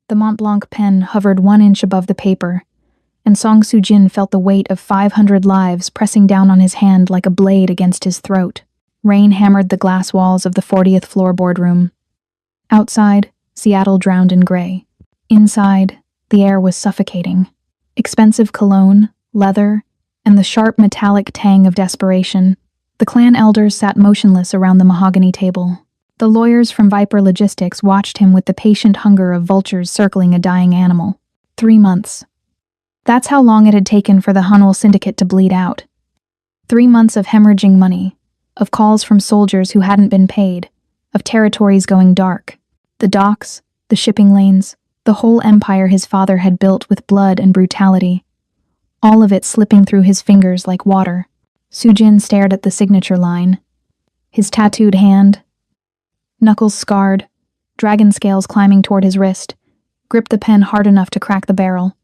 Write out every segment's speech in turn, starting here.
The Mont Blanc pen hovered 1 inch above the paper, and Song Soo-jin felt the weight of 500 lives pressing down on his hand like a blade against his throat. Rain hammered the glass walls of the 40th floor boardroom. Outside, Seattle drowned in gray. Inside, the air was suffocating. Expensive cologne, leather, and the sharp metallic tang of desperation. The clan elders sat motionless around the mahogany table. The lawyers from Viper Logistics watched him with the patient hunger of vultures circling a dying animal. 3 months. That's how long it had taken for the Hunwell Syndicate to bleed out. 3 months of hemorrhaging money, of calls from soldiers who hadn't been paid, of territories going dark. The docks, the shipping lanes, the whole empire his father had built with blood and brutality. All of it slipping through his fingers like water. Soo-jin stared at the signature line. His tattooed hand, knuckles scarred, dragon scales climbing toward his wrist, gripped the pen hard enough to crack the barrel.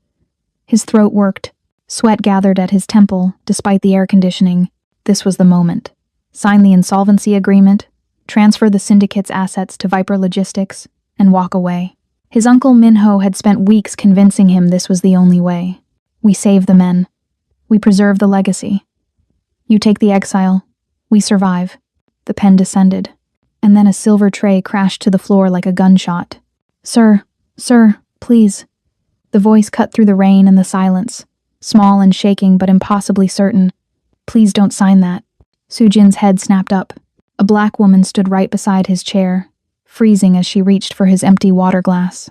His throat worked. Sweat gathered at his temple, despite the air conditioning. This was the moment. Sign the insolvency agreement, transfer the syndicate's assets to Viper Logistics, and walk away. His uncle Minho had spent weeks convincing him this was the only way. We save the men. We preserve the legacy. You take the exile. We survive. The pen descended, and then a silver tray crashed to the floor like a gunshot. Sir, please. The voice cut through the rain and the silence, small and shaking but impossibly certain. Please don't sign that. Soo-jin's head snapped up. A black woman stood right beside his chair, freezing as she reached for his empty water glass.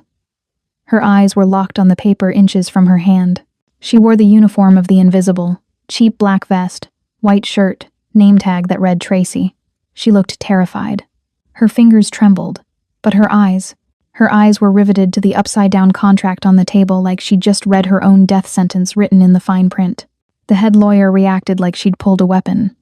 Her eyes were locked on the paper inches from her hand. She wore the uniform of the Invisible, cheap black vest, white shirt, name tag that read Tracy. She looked terrified. Her fingers trembled, but her eyes were riveted to the upside-down contract on the table like she'd just read her own death sentence written in the fine print. The head lawyer reacted like she'd pulled a weapon.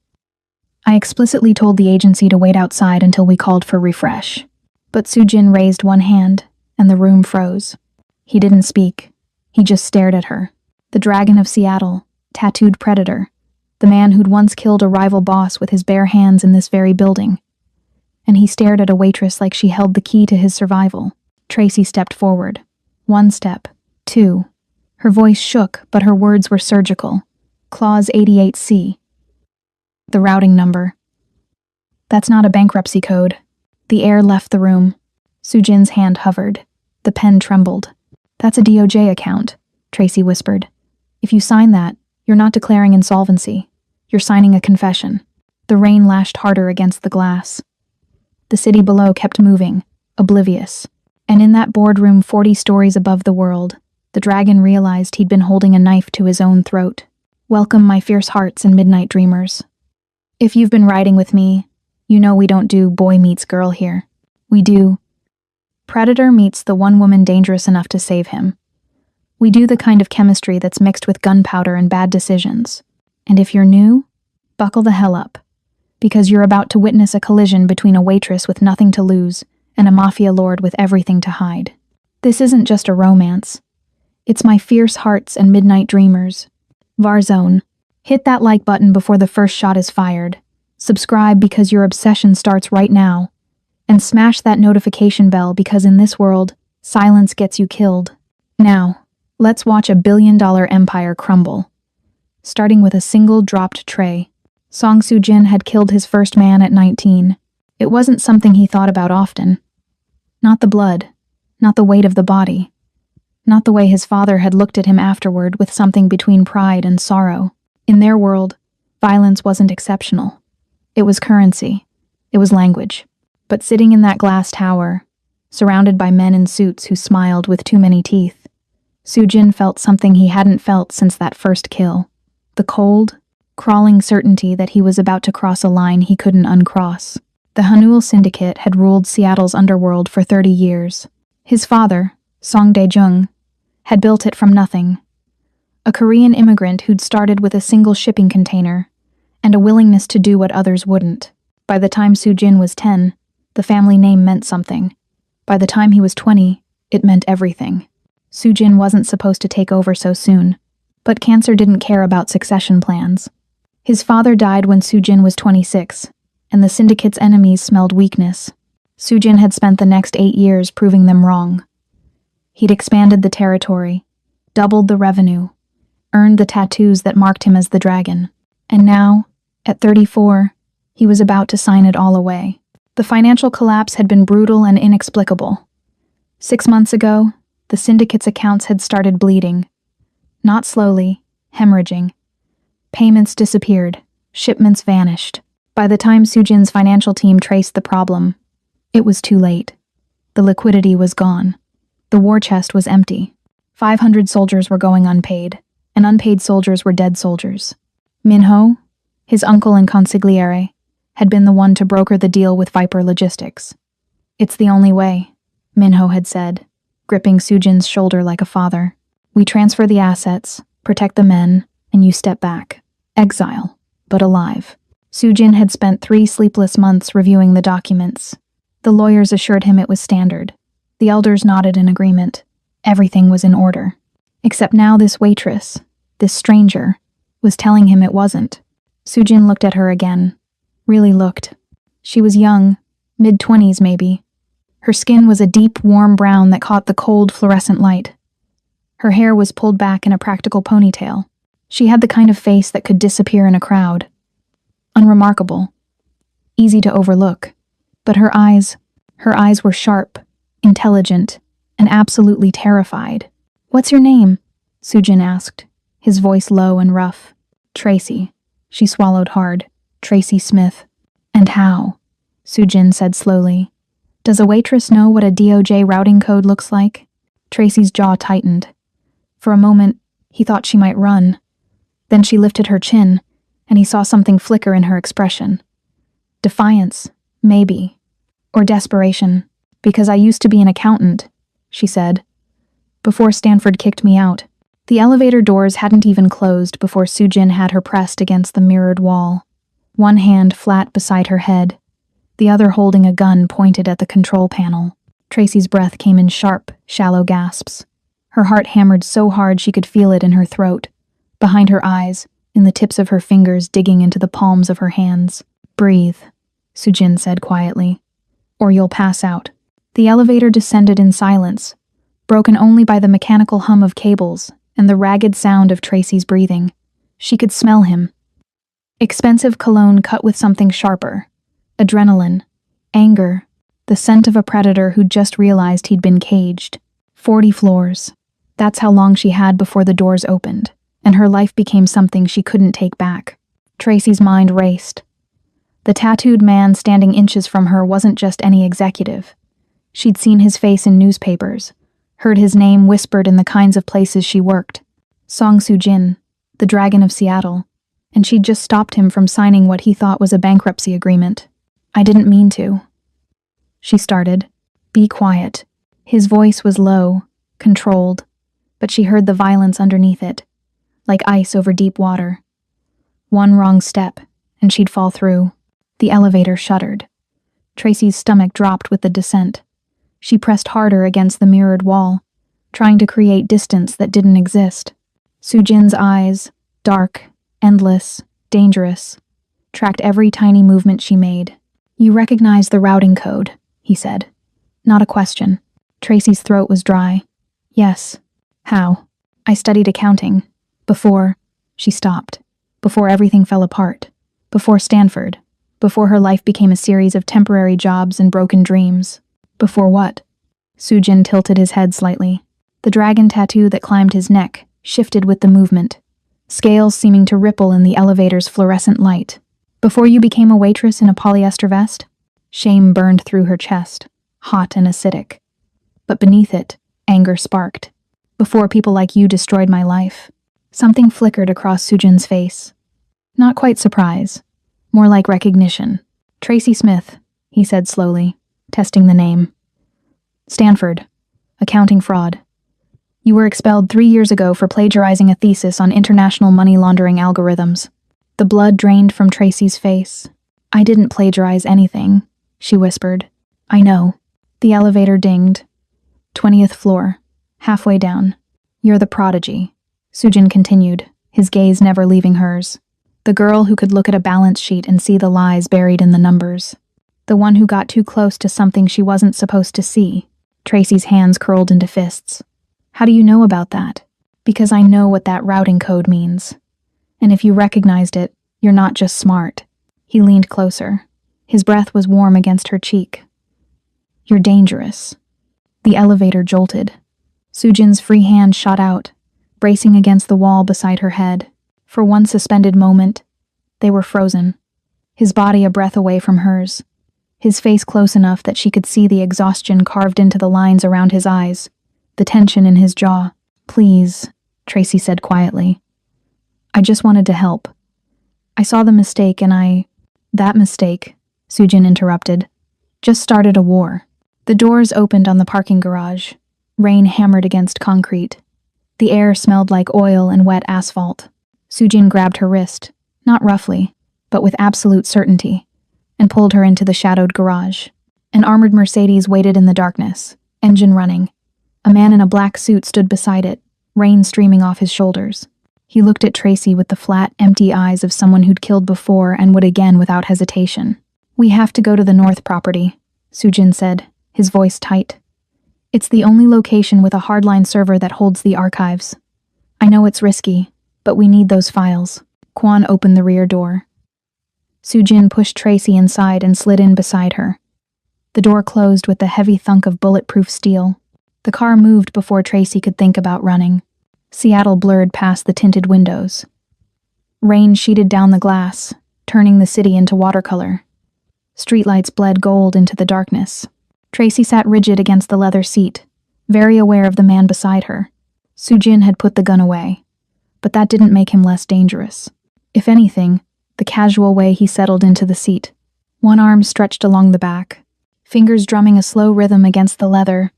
I explicitly told the agency to wait outside until we called for refresh. But Soo-jin raised one hand, and the room froze. He didn't speak. He just stared at her. The Dragon of Seattle, tattooed predator, the man who'd once killed a rival boss with his bare hands in this very building. And he stared at a waitress like she held the key to his survival. Tracy stepped forward. 1 step. 2. Her voice shook, but her words were surgical. Clause 88C. The routing number. That's not a bankruptcy code. The air left the room. Soo-jin's hand hovered. The pen trembled. That's a DOJ account, Tracy whispered. If you sign that, you're not declaring insolvency. You're signing a confession. The rain lashed harder against the glass. The city below kept moving, oblivious. And in that boardroom 40 stories above the world, the dragon realized he'd been holding a knife to his own throat. Welcome, my fierce hearts and midnight dreamers. If you've been riding with me, you know we don't do boy meets girl here. We do predator meets the one woman dangerous enough to save him. We do the kind of chemistry that's mixed with gunpowder and bad decisions. And if you're new, buckle the hell up, because you're about to witness a collision between a waitress with nothing to lose and a mafia lord with everything to hide. This isn't just a romance. It's my fierce hearts and midnight dreamers. Warzone. Hit that like button before the first shot is fired. Subscribe because your obsession starts right now. And smash that notification bell because in this world, silence gets you killed. Now, let's watch a billion-dollar empire crumble. Starting with a single dropped tray. Song Soo-jin had killed his first man at 19. It wasn't something he thought about often. Not the blood, not the weight of the body, not the way his father had looked at him afterward with something between pride and sorrow. In their world, violence wasn't exceptional. It was currency. It was language. But sitting in that glass tower, surrounded by men in suits who smiled with too many teeth, Soo-jin felt something he hadn't felt since that first kill. The cold, crawling certainty that he was about to cross a line he couldn't uncross. The Hunwell Syndicate had ruled Seattle's underworld for 30 years. His father, Song Dae-jung, had built it from nothing. A Korean immigrant who'd started with a single shipping container and a willingness to do what others wouldn't. By the time Soo-jin was 10, the family name meant something. By the time he was 20, it meant everything. Soo-jin wasn't supposed to take over so soon, but cancer didn't care about succession plans. His father died when Soo-jin was 26, and the syndicate's enemies smelled weakness. Soo-jin had spent the next 8 years proving them wrong. He'd expanded the territory, doubled the revenue, earned the tattoos that marked him as the dragon. And now, at 34, he was about to sign it all away. The financial collapse had been brutal and inexplicable. 6 months ago, the syndicate's accounts had started bleeding. Not slowly, hemorrhaging. Payments disappeared, shipments vanished. By the time Sujin's financial team traced the problem, it was too late. The liquidity was gone. The war chest was empty. 500 soldiers were going unpaid, and unpaid soldiers were dead soldiers. Minho, his uncle and consigliere, had been the one to broker the deal with Viper Logistics. "It's the only way," Minho had said, gripping Sujin's shoulder like a father. "We transfer the assets, protect the men, and you step back. Exile, but alive." Sujin had spent 3 sleepless months reviewing the documents. The lawyers assured him it was standard. The elders nodded in agreement. Everything was in order. Except now this waitress, this stranger, was telling him it wasn't. Sujin looked at her again. Really looked. She was young, mid-20s maybe. Her skin was a deep, warm brown that caught the cold, fluorescent light. Her hair was pulled back in a practical ponytail. She had the kind of face that could disappear in a crowd. Unremarkable. Easy to overlook. But her eyes were sharp, intelligent, and absolutely terrified. "What's your name?" Sujin asked, his voice low and rough. "Tracy." She swallowed hard. "Tracy Smith." "And how?" Sujin said slowly. "Does a waitress know what a DOJ routing code looks like?" Tracy's jaw tightened. For a moment, he thought she might run. Then she lifted her chin, and he saw something flicker in her expression. Defiance, maybe. Or desperation. "Because I used to be an accountant," she said. "Before Stanford kicked me out." The elevator doors hadn't even closed before Sujin had her pressed against the mirrored wall. One hand flat beside her head, the other holding a gun pointed at the control panel. Tracy's breath came in sharp, shallow gasps. Her heart hammered so hard she could feel it in her throat, behind her eyes, in the tips of her fingers digging into the palms of her hands. "Breathe," Sujin said quietly, "or you'll pass out." The elevator descended in silence, broken only by the mechanical hum of cables and the ragged sound of Tracy's breathing. She could smell him. Expensive cologne cut with something sharper. Adrenaline. Anger. The scent of a predator who'd just realized he'd been caged. 40 floors. That's how long she had before the doors opened, and her life became something she couldn't take back. Tracy's mind raced. The tattooed man standing inches from her wasn't just any executive. She'd seen his face in newspapers, heard his name whispered in the kinds of places she worked. Song Soo-jin, the Dragon of Seattle, and she'd just stopped him from signing what he thought was a bankruptcy agreement. "I didn't mean to," she started. "Be quiet." His voice was low, controlled, but she heard the violence underneath it, like ice over deep water. One wrong step, and she'd fall through. The elevator shuddered. Tracy's stomach dropped with the descent. She pressed harder against the mirrored wall, trying to create distance that didn't exist. Soo-jin's eyes, dark, endless, dangerous, tracked every tiny movement she made. "You recognize the routing code," he said. Not a question. Tracy's throat was dry. "Yes." "How?" "I studied accounting. Before..." She stopped. "Before everything fell apart. Before Stanford. Before her life became a series of temporary jobs and broken dreams." "Before what?" Soo-jin tilted his head slightly. The dragon tattoo that climbed his neck shifted with the movement, scales seeming to ripple in the elevator's fluorescent light. "Before you became a waitress in a polyester vest?" Shame burned through her chest, hot and acidic. But beneath it, anger sparked. "Before people like you destroyed my life." Something flickered across Soo-jin's face. Not quite surprise, more like recognition. "Tracy Smith," he said slowly, testing the name. "Stanford. Accounting fraud. You were expelled 3 years ago for plagiarizing a thesis on international money laundering algorithms." The blood drained from Tracy's face. "I didn't plagiarize anything," she whispered. "I know." The elevator dinged. 20th floor. Halfway down. "You're the prodigy," Soo-jin continued, his gaze never leaving hers. "The girl who could look at a balance sheet and see the lies buried in the numbers. The one who got too close to something she wasn't supposed to see." Tracy's hands curled into fists. How do you know about that? Because I know what that routing code means. And if you recognized it, you're not just smart. He leaned closer. His breath was warm against her cheek. You're dangerous. The elevator jolted. Sujin's free hand shot out, bracing against the wall beside her head. For one suspended moment, they were frozen. His body a breath away from hers. His face close enough that she could see the exhaustion carved into the lines around his eyes, the tension in his jaw. Please, Tracy said quietly. I just wanted to help. I saw the mistake and That mistake, Sujin interrupted, just started a war. The doors opened on the parking garage. Rain hammered against concrete. The air smelled like oil and wet asphalt. Sujin grabbed her wrist, not roughly, but with absolute certainty, and pulled her into the shadowed garage. An armored Mercedes waited in the darkness, engine running. A man in a black suit stood beside it, rain streaming off his shoulders. He looked at Tracy with the flat, empty eyes of someone who'd killed before and would again without hesitation. We have to go to the north property, Sujin said, his voice tight. It's the only location with a hardline server that holds the archives. I know it's risky, but we need those files. Kwan opened the rear door. Sujin pushed Tracy inside and slid in beside her. The door closed with the heavy thunk of bulletproof steel. The car moved before Tracy could think about running. Seattle blurred past the tinted windows. Rain sheeted down the glass, turning the city into watercolor. Streetlights bled gold into the darkness. Tracy sat rigid against the leather seat, very aware of the man beside her. Sujin had put the gun away, but that didn't make him less dangerous. If anything, the casual way he settled into the seat, one arm stretched along the back, fingers drumming a slow rhythm against the leather,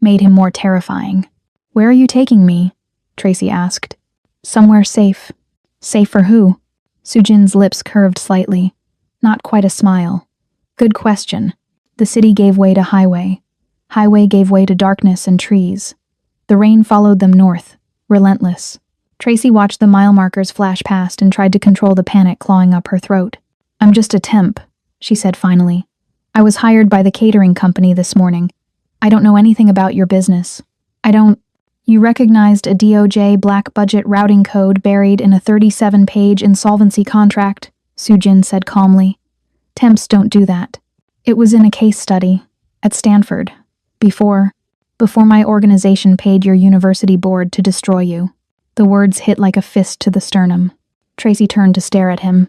made him more terrifying. Where are you taking me? Tracy asked. Somewhere safe. Safe for who? Sujin's lips curved slightly. Not quite a smile. Good question. The city gave way to highway. Highway gave way to darkness and trees. The rain followed them north, relentless. Tracy watched the mile markers flash past and tried to control the panic clawing up her throat. I'm just a temp, she said finally. I was hired by the catering company this morning. I don't know anything about your business. You recognized a DOJ black budget routing code buried in a 37-page insolvency contract, Sujin said calmly. Temps don't do that. It was in a case study at Stanford, before my organization paid your university board to destroy you. The words hit like a fist to the sternum. Tracy turned to stare at him.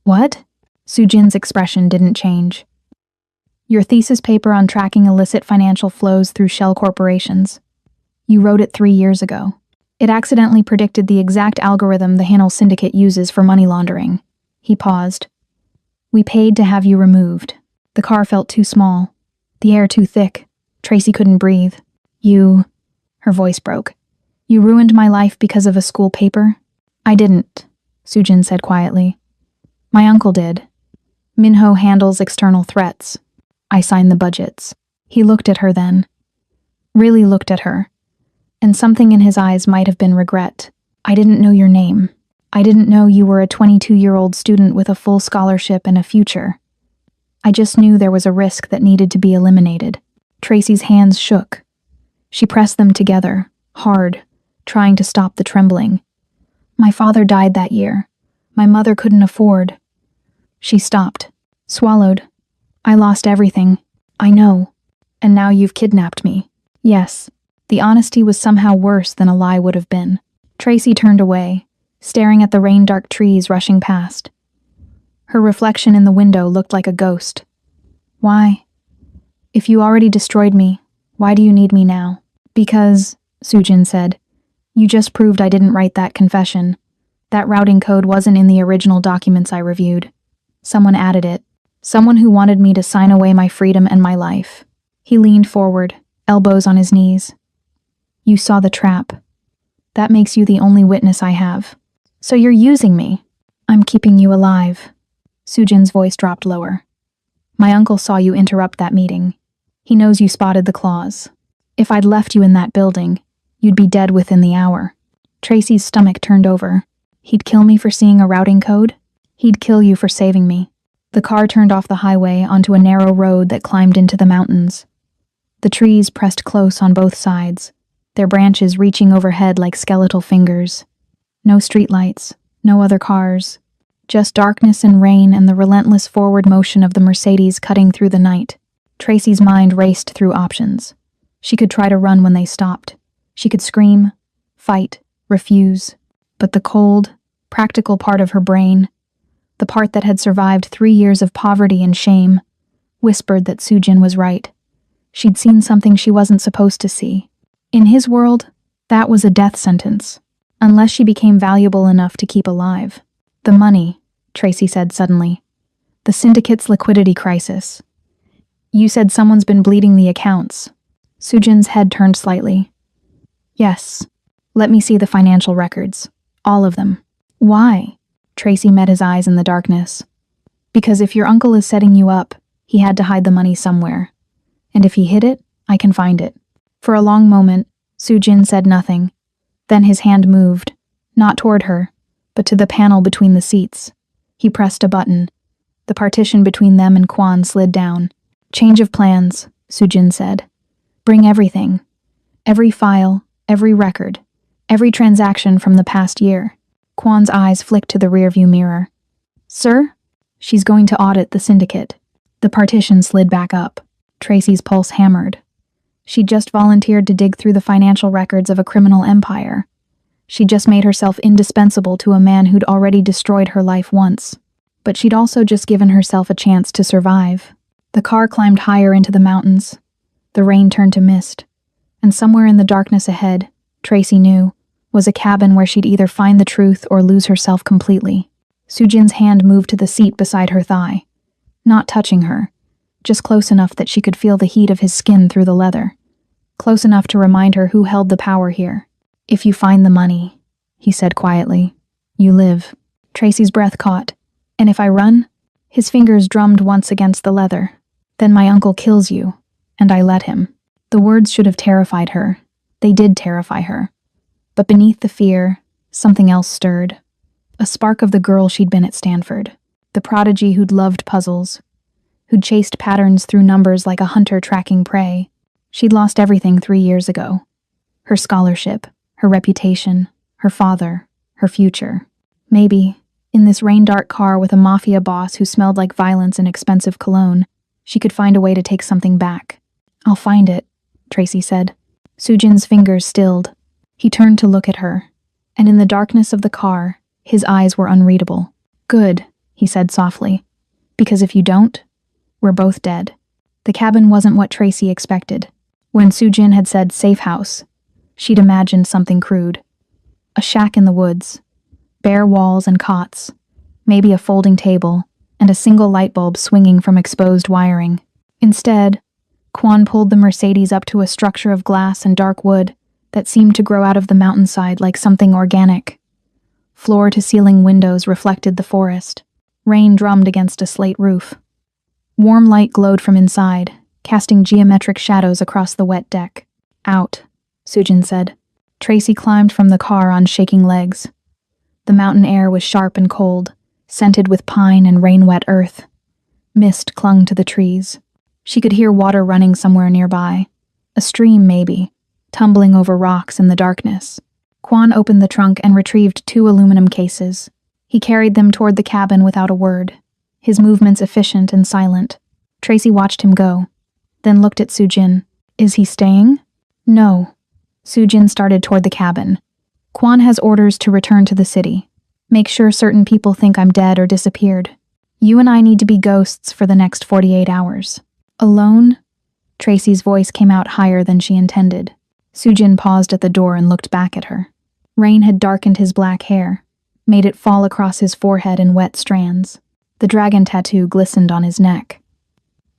What? Sujin's expression didn't change. Your thesis paper on tracking illicit financial flows through shell corporations. You wrote it 3 years ago. It accidentally predicted the exact algorithm the Hanel Syndicate uses for money laundering. He paused. We paid to have you removed. The car felt too small. The air too thick. Tracy couldn't breathe. Her voice broke. You ruined my life because of a school paper? I didn't, Sujin said quietly. My uncle did. Minho handles external threats. I sign the budgets. He looked at her then. Really looked at her. And something in his eyes might have been regret. I didn't know your name. I didn't know you were a 22-year-old student with a full scholarship and a future. I just knew there was a risk that needed to be eliminated. Tracy's hands shook. She pressed them together, hard, trying to stop the trembling. My father died that year. My mother couldn't afford. She stopped, swallowed. I lost everything. I know. And now you've kidnapped me. Yes. The honesty was somehow worse than a lie would have been. Tracy turned away, staring at the rain-dark trees rushing past. Her reflection in the window looked like a ghost. Why? If you already destroyed me, why do you need me now? Because, Sujin said, you just proved I didn't write that confession. That routing code wasn't in the original documents I reviewed. Someone added it. Someone who wanted me to sign away my freedom and my life. He leaned forward, elbows on his knees. You saw the trap. That makes you the only witness I have. So you're using me. I'm keeping you alive. Sujin's voice dropped lower. My uncle saw you interrupt that meeting. He knows you spotted the claws. If I'd left you in that building, you'd be dead within the hour. Tracy's stomach turned over. He'd kill me for seeing a routing code? He'd kill you for saving me. The car turned off the highway onto a narrow road that climbed into the mountains. The trees pressed close on both sides. their branches reaching overhead like skeletal fingers. No streetlights, no other cars, just darkness and rain and the relentless forward motion of the Mercedes cutting through the night. Tracy's mind raced through options. She could try to run when they stopped. She could scream, fight, refuse. But the cold, practical part of her brain, the part that had survived 3 years of poverty and shame, whispered that Sujin was right. She'd seen something she wasn't supposed to see. In his world, that was a death sentence, unless she became valuable enough to keep alive. The money, Tracy said suddenly. The syndicate's liquidity crisis. You said someone's been bleeding the accounts. Sujin's head turned slightly. Yes. Let me see the financial records. All of them. Why? Tracy met his eyes in the darkness. Because if your uncle is setting you up, he had to hide the money somewhere. And if he hid it, I can find it. For a long moment, Sujin said nothing. Then his hand moved, not toward her, but to the panel between the seats. He pressed a button. The partition between them and Kwan slid down. Change of plans, Sujin said. Bring everything. Every file, every record, every transaction from the past year. Kwan's eyes flicked to the rearview mirror. Sir? She's going to audit the syndicate. The partition slid back up. Tracy's pulse hammered. She'd just volunteered to dig through the financial records of a criminal empire. She'd just made herself indispensable to a man who'd already destroyed her life once. But she'd also just given herself a chance to survive. The car climbed higher into the mountains. The rain turned to mist. And somewhere in the darkness ahead, Tracy knew, was a cabin where she'd either find the truth or lose herself completely. Sujin's hand moved to the seat beside her thigh. Not touching her, just close enough that she could feel the heat of his skin through the leather. Close enough to remind her who held the power here. If you find the money, he said quietly, you live. Tracy's breath caught. And if I run? His fingers drummed once against the leather. Then my uncle kills you, and I let him. The words should have terrified her. They did terrify her. But beneath the fear, something else stirred. A spark of the girl she'd been at Stanford. The prodigy who'd loved puzzles. Who'd chased patterns through numbers like a hunter tracking prey. She'd lost everything 3 years ago. Her scholarship, her reputation, her father, her future. Maybe, in this rain-dark car with a mafia boss who smelled like violence and expensive cologne, she could find a way to take something back. I'll find it, Tracy said. Sujin's fingers stilled. He turned to look at her, and in the darkness of the car, his eyes were unreadable. Good, he said softly. Because if you don't, we're both dead. The cabin wasn't what Tracy expected. When Sujin had said safe house, she'd imagined something crude. A shack in the woods. Bare walls and cots. Maybe a folding table, and a single light bulb swinging from exposed wiring. Instead, Kwan pulled the Mercedes up to a structure of glass and dark wood that seemed to grow out of the mountainside like something organic. Floor-to-ceiling windows reflected the forest. Rain drummed against a slate roof. Warm light glowed from inside, casting geometric shadows across the wet deck. Out, Sujin said. Tracy climbed from the car on shaking legs. The mountain air was sharp and cold, scented with pine and rain-wet earth. Mist clung to the trees. She could hear water running somewhere nearby. A stream, maybe, tumbling over rocks in the darkness. Kwan opened the trunk and retrieved 2 aluminum cases. He carried them toward the cabin without a word, his movements efficient and silent. Tracy watched him go, then looked at Sujin. Is he staying? No. Sujin started toward the cabin. Kwan has orders to return to the city. Make sure certain people think I'm dead or disappeared. You and I need to be ghosts for the next 48 hours. Alone? Tracy's voice came out higher than she intended. Sujin paused at the door and looked back at her. Rain had darkened his black hair, made it fall across his forehead in wet strands. The dragon tattoo glistened on his neck.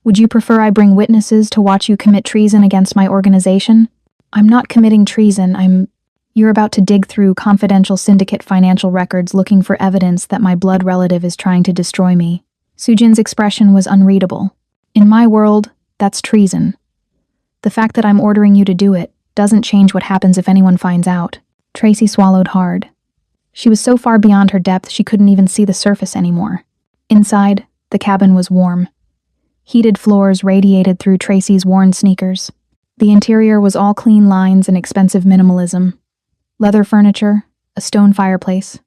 Would you prefer I bring witnesses to watch you commit treason against my organization? I'm not committing treason, You're about to dig through confidential syndicate financial records looking for evidence that my blood relative is trying to destroy me. Sujin's expression was unreadable. In my world, that's treason. The fact that I'm ordering you to do it doesn't change what happens if anyone finds out. Tracy swallowed hard. She was so far beyond her depth she couldn't even see the surface anymore. Inside, the cabin was warm. Heated floors radiated through Tracy's worn sneakers. The interior was all clean lines and expensive minimalism. Leather furniture, a stone fireplace,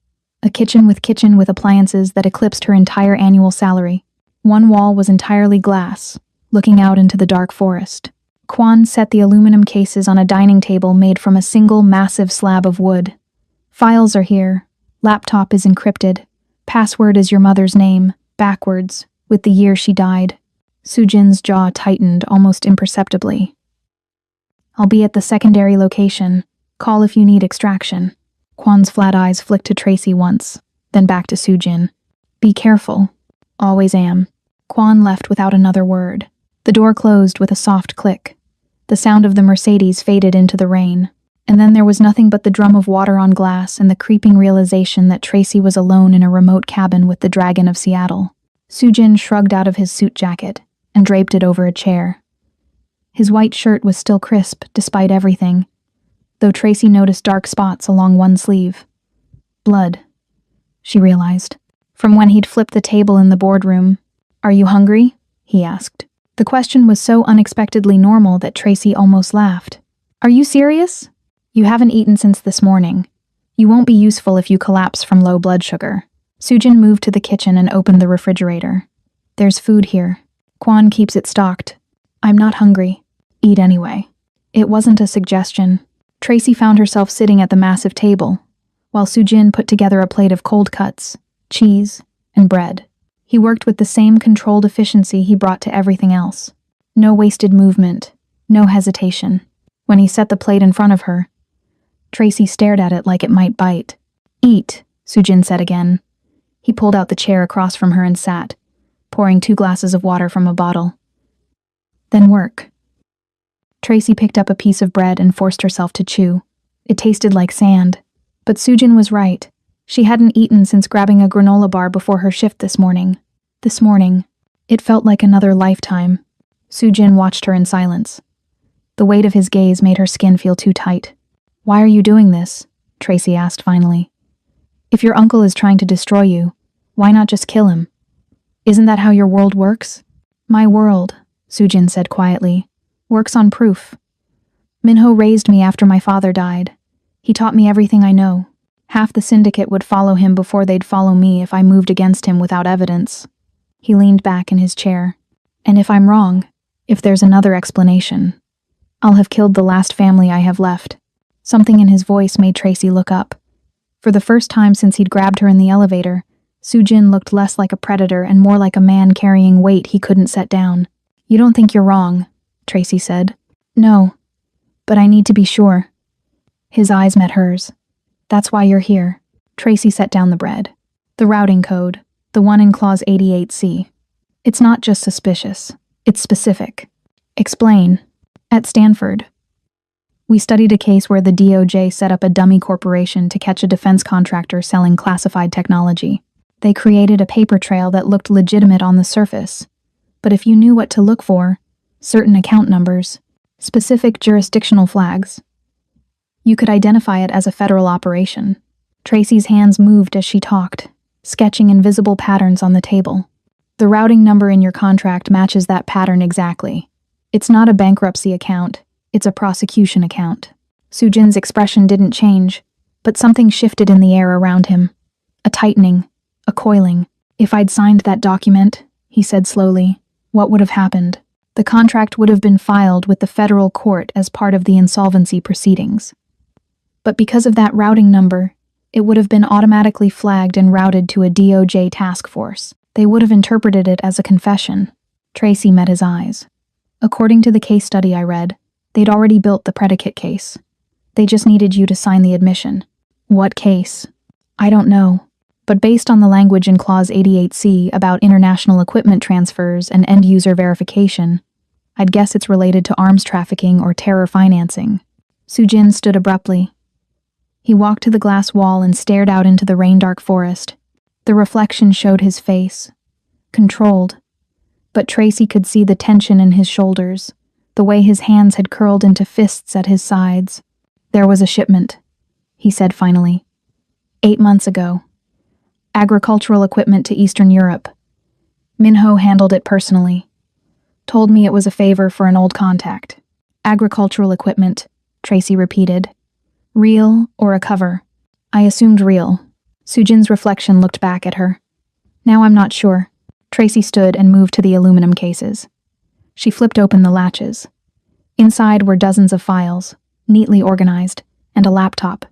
a kitchen with appliances that eclipsed her entire annual salary. One wall was entirely glass, looking out into the dark forest. Kwan set the aluminum cases on a dining table made from a single massive slab of wood. Files are here. Laptop is encrypted. Password is your mother's name, backwards, with the year she died. Sujin's jaw tightened almost imperceptibly. I'll be at the secondary location. Call if you need extraction. Kwan's flat eyes flicked to Tracy once, then back to Sujin. Be careful. Always am. Kwan left without another word. The door closed with a soft click. The sound of the Mercedes faded into the rain, and then there was nothing but the drum of water on glass and the creeping realization that Tracy was alone in a remote cabin with the Dragon of Seattle. Sujin shrugged out of his suit jacket and draped it over a chair. His white shirt was still crisp despite everything, though Tracy noticed dark spots along one sleeve. Blood, she realized, from when he'd flipped the table in the boardroom. Are you hungry? He asked. The question was so unexpectedly normal that Tracy almost laughed. Are you serious? You haven't eaten since this morning. You won't be useful if you collapse from low blood sugar. Sujin moved to the kitchen and opened the refrigerator. There's food here. Kwan keeps it stocked. I'm not hungry. Eat anyway. It wasn't a suggestion. Tracy found herself sitting at the massive table, while Sujin put together a plate of cold cuts, cheese, and bread. He worked with the same controlled efficiency he brought to everything else. No wasted movement, no hesitation. When he set the plate in front of her, Tracy stared at it like it might bite. Eat, Sujin said again. He pulled out the chair across from her and sat, pouring 2 glasses of water from a bottle. Then work. Tracy picked up a piece of bread and forced herself to chew. It tasted like sand. But Sujin was right. She hadn't eaten since grabbing a granola bar before her shift this morning. This morning, it felt like another lifetime. Sujin watched her in silence. The weight of his gaze made her skin feel too tight. Why are you doing this? Tracy asked finally. If your uncle is trying to destroy you, why not just kill him? Isn't that how your world works? My world, Sujin said quietly, works on proof. Minho raised me after my father died. He taught me everything I know. Half the syndicate would follow him before they'd follow me if I moved against him without evidence. He leaned back in his chair. And if I'm wrong, if there's another explanation, I'll have killed the last family I have left. Something in his voice made Tracy look up. For the first time since he'd grabbed her in the elevator, Sujin looked less like a predator and more like a man carrying weight he couldn't set down. You don't think you're wrong, Tracy said. No, but I need to be sure. His eyes met hers. That's why you're here. Tracy set down the bread. The routing code, the one in Clause 88C. It's not just suspicious. It's specific. Explain. At Stanford, we studied a case where the DOJ set up a dummy corporation to catch a defense contractor selling classified technology. They created a paper trail that looked legitimate on the surface. But if you knew what to look for, certain account numbers, specific jurisdictional flags, you could identify it as a federal operation. Tracy's hands moved as she talked, sketching invisible patterns on the table. The routing number in your contract matches that pattern exactly. It's not a bankruptcy account, it's a prosecution account. Sujin's expression didn't change, but something shifted in the air around him. A tightening, a coiling. If I'd signed that document, he said slowly, what would have happened? The contract would have been filed with the federal court as part of the insolvency proceedings. But because of that routing number, it would have been automatically flagged and routed to a DOJ task force. They would have interpreted it as a confession. Tracy met his eyes. According to the case study I read, they'd already built the predicate case. They just needed you to sign the admission. What case? I don't know. But based on the language in Clause 88C about international equipment transfers and end-user verification, I'd guess it's related to arms trafficking or terror financing. Sujin stood abruptly. He walked to the glass wall and stared out into the rain-dark forest. The reflection showed his face, controlled, but Tracy could see the tension in his shoulders, the way his hands had curled into fists at his sides. There was a shipment, he said finally. 8 months ago. Agricultural equipment to Eastern Europe. Minho handled it personally. Told me it was a favor for an old contact. Agricultural equipment, Tracy repeated. Real or a cover? I assumed real. Sujin's reflection looked back at her. Now I'm not sure. Tracy stood and moved to the aluminum cases. She flipped open the latches. Inside were dozens of files, neatly organized, and a laptop.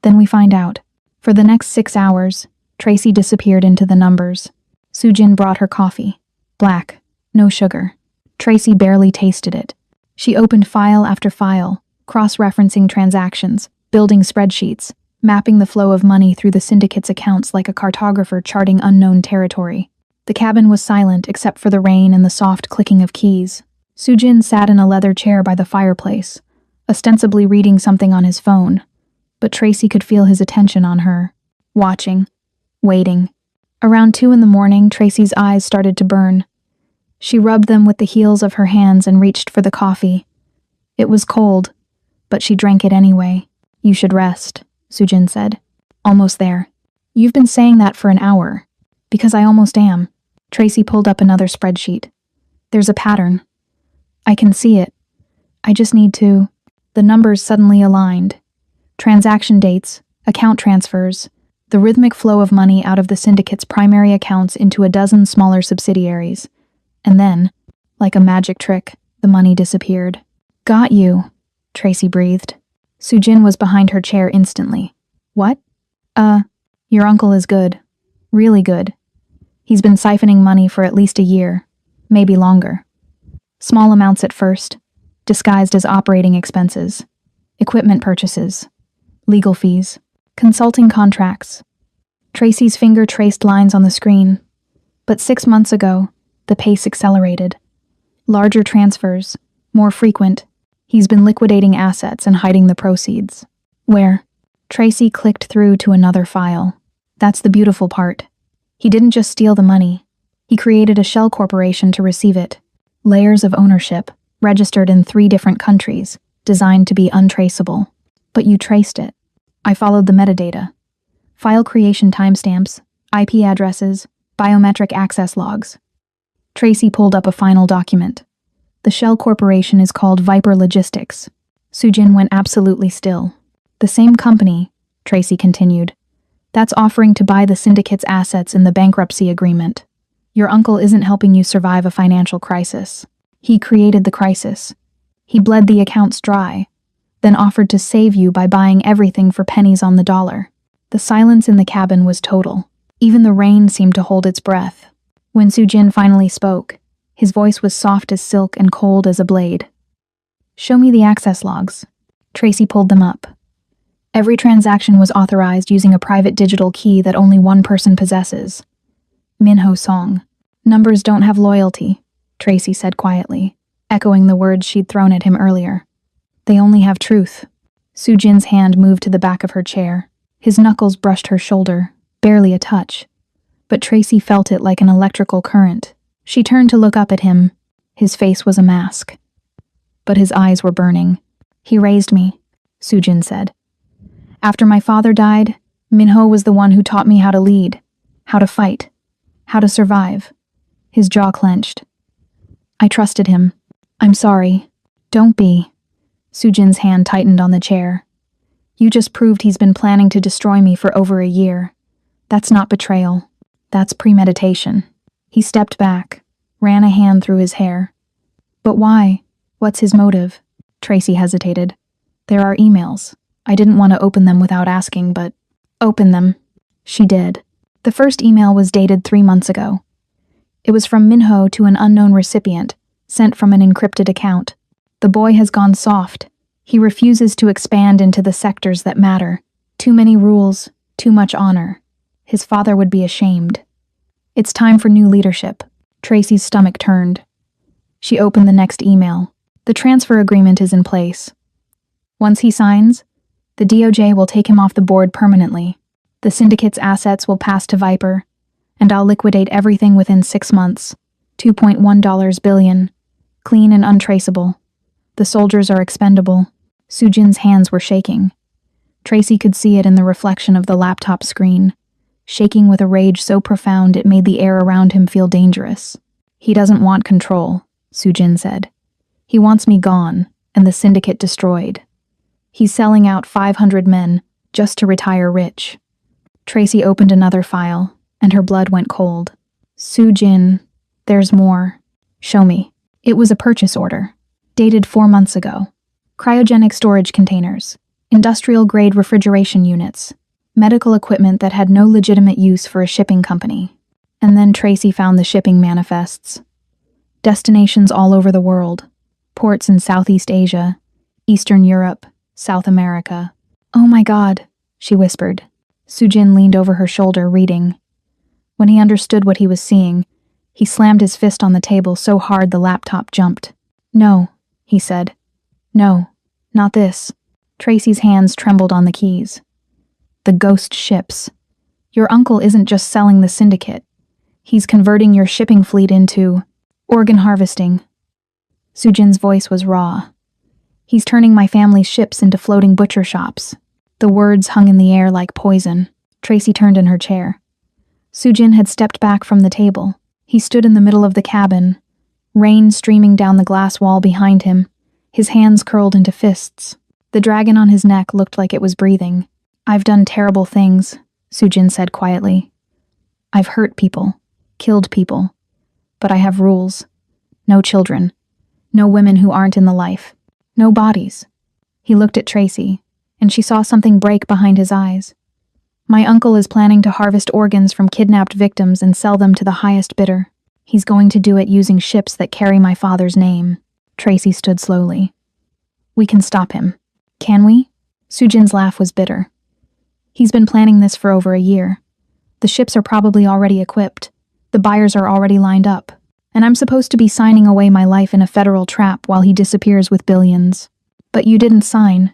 Then we find out. For the next 6 hours, Tracy disappeared into the numbers. Sujin brought her coffee. Black, no sugar. Tracy barely tasted it. She opened file after file, cross-referencing transactions, building spreadsheets, mapping the flow of money through the syndicate's accounts like a cartographer charting unknown territory. The cabin was silent except for the rain and the soft clicking of keys. Sujin sat in a leather chair by the fireplace, ostensibly reading something on his phone, but Tracy could feel his attention on her, watching, waiting. Around 2 a.m, Tracy's eyes started to burn. She rubbed them with the heels of her hands and reached for the coffee. It was cold, but she drank it anyway. You should rest, Sujin said. Almost there. You've been saying that for an hour. Because I almost am. Tracy pulled up another spreadsheet. There's a pattern. I can see it. I just need to... The numbers suddenly aligned. Transaction dates, account transfers, the rhythmic flow of money out of the syndicate's primary accounts into a dozen smaller subsidiaries. And then, like a magic trick, the money disappeared. Got you, Tracy breathed. Sujin was behind her chair instantly. What? Your uncle is good. Really good. He's been siphoning money for at least a year, maybe longer. Small amounts at first, disguised as operating expenses, equipment purchases, legal fees, consulting contracts. Tracy's finger traced lines on the screen. But 6 months ago, the pace accelerated. Larger transfers, more frequent. He's been liquidating assets and hiding the proceeds. Where? Tracy clicked through to another file. That's the beautiful part. He didn't just steal the money. He created a shell corporation to receive it. Layers of ownership, registered in 3 different countries, designed to be untraceable. But you traced it. I followed the metadata. File creation timestamps, IP addresses, biometric access logs. Tracy pulled up a final document. The shell corporation is called Viper Logistics. Sujin went absolutely still. The same company, Tracy continued, that's offering to buy the syndicate's assets in the bankruptcy agreement. Your uncle isn't helping you survive a financial crisis. He created the crisis. He bled the accounts dry, then offered to save you by buying everything for pennies on the dollar. The silence in the cabin was total. Even the rain seemed to hold its breath. When Sujin finally spoke, his voice was soft as silk and cold as a blade. Show me the access logs. Tracy pulled them up. Every transaction was authorized using a private digital key that only one person possesses. Minho Song. Numbers don't have loyalty, Tracy said quietly, echoing the words she'd thrown at him earlier. They only have truth. Sujin's hand moved to the back of her chair. His knuckles brushed her shoulder, barely a touch. But Tracy felt it like an electrical current. She turned to look up at him. His face was a mask. But his eyes were burning. He raised me, Sujin said. After my father died, Minho was the one who taught me how to lead, how to fight, how to survive. His jaw clenched. I trusted him. I'm sorry. Don't be. Sujin's hand tightened on the chair. You just proved he's been planning to destroy me for over a year. That's not betrayal. That's premeditation. He stepped back, ran a hand through his hair. But why? What's his motive? Tracy hesitated. There are emails. I didn't want to open them without asking, but... Open them. She did. The first email was dated 3 months ago. It was from Minho to an unknown recipient, sent from an encrypted account. The boy has gone soft. He refuses to expand into the sectors that matter. Too many rules, too much honor. His father would be ashamed. It's time for new leadership. Tracy's stomach turned. She opened the next email. The transfer agreement is in place. Once he signs, the DOJ will take him off the board permanently. The syndicate's assets will pass to Viper, and I'll liquidate everything within 6 months. $2.1 billion. Clean and untraceable. The soldiers are expendable. Sujin's hands were shaking. Tracy could see it in the reflection of the laptop screen, shaking with a rage so profound it made the air around him feel dangerous. He doesn't want control, Sujin said. He wants me gone, and the syndicate destroyed. He's selling out 500 men just to retire rich. Tracy opened another file, and her blood went cold. Soo-jin, there's more. Show me. It was a purchase order, dated 4 months ago. Cryogenic storage containers, industrial-grade refrigeration units, medical equipment that had no legitimate use for a shipping company. And then Tracy found the shipping manifests. Destinations all over the world. Ports in Southeast Asia, Eastern Europe, South America. Oh my God, she whispered. Soo-jin leaned over her shoulder, reading. When he understood what he was seeing, he slammed his fist on the table so hard the laptop jumped. No, he said. No, not this. Tracy's hands trembled on the keys. The ghost ships. Your uncle isn't just selling the syndicate. He's converting your shipping fleet into organ harvesting. Soo-jin's voice was raw. He's turning my family's ships into floating butcher shops. The words hung in the air like poison. Tracy turned in her chair. Soo-jin had stepped back from the table. He stood in the middle of the cabin, rain streaming down the glass wall behind him, his hands curled into fists. The dragon on his neck looked like it was breathing. I've done terrible things, Soo-jin said quietly. I've hurt people, killed people. But I have rules. No children. No women who aren't in the life. No bodies. He looked at Tracy, and she saw something break behind his eyes. My uncle is planning to harvest organs from kidnapped victims and sell them to the highest bidder. He's going to do it using ships that carry my father's name. Tracy stood slowly. We can stop him. Can we? Soo-jin's laugh was bitter. He's been planning this for over a year. The ships are probably already equipped. The buyers are already lined up. And I'm supposed to be signing away my life in a federal trap while he disappears with billions. But you didn't sign.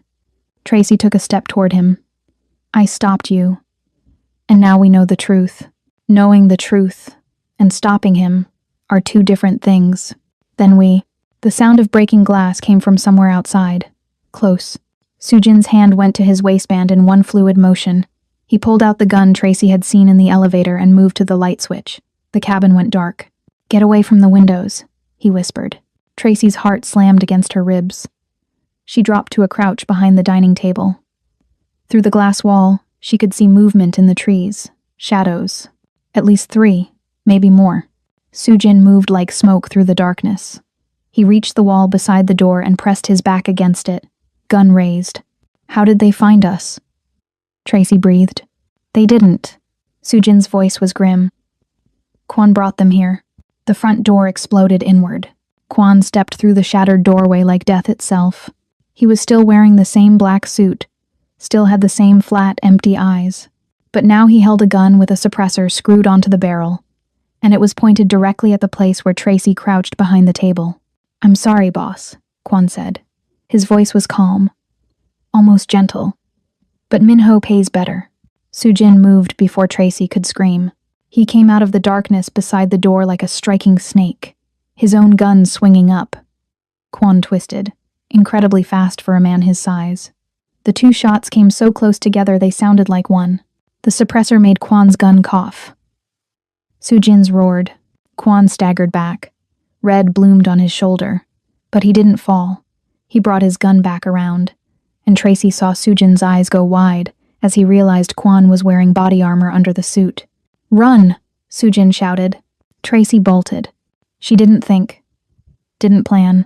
Tracy took a step toward him. I stopped you. And now we know the truth. Knowing the truth and stopping him are two different things. Then the sound of breaking glass came from somewhere outside. Close. Soo-jin's hand went to his waistband in one fluid motion. He pulled out the gun Tracy had seen in the elevator and moved to the light switch. The cabin went dark. Get away from the windows, he whispered. Tracy's heart slammed against her ribs. She dropped to a crouch behind the dining table. Through the glass wall, she could see movement in the trees, shadows. At least 3, maybe more. Soo-jin moved like smoke through the darkness. He reached the wall beside the door and pressed his back against it, gun raised. How did they find us? Tracy breathed. They didn't. Soo-jin's voice was grim. Kwon brought them here. The front door exploded inward. Kwon stepped through the shattered doorway like death itself. He was still wearing the same black suit, still had the same flat, empty eyes. But now he held a gun with a suppressor screwed onto the barrel, and it was pointed directly at the place where Tracy crouched behind the table. I'm sorry, boss, Kwon said. His voice was calm, almost gentle. But Minho pays better. Soo-jin moved before Tracy could scream. He came out of the darkness beside the door like a striking snake, his own gun swinging up. Kwon twisted, incredibly fast for a man his size. The 2 shots came so close together they sounded like one. The suppressor made Kwon's gun cough. Soo-jin's roared. Kwon staggered back. Red bloomed on his shoulder. But he didn't fall. He brought his gun back around, and Tracy saw Soo-jin's eyes go wide as he realized Kwon was wearing body armor under the suit. Run! Soo-jin shouted. Tracy bolted. She didn't think. Didn't plan.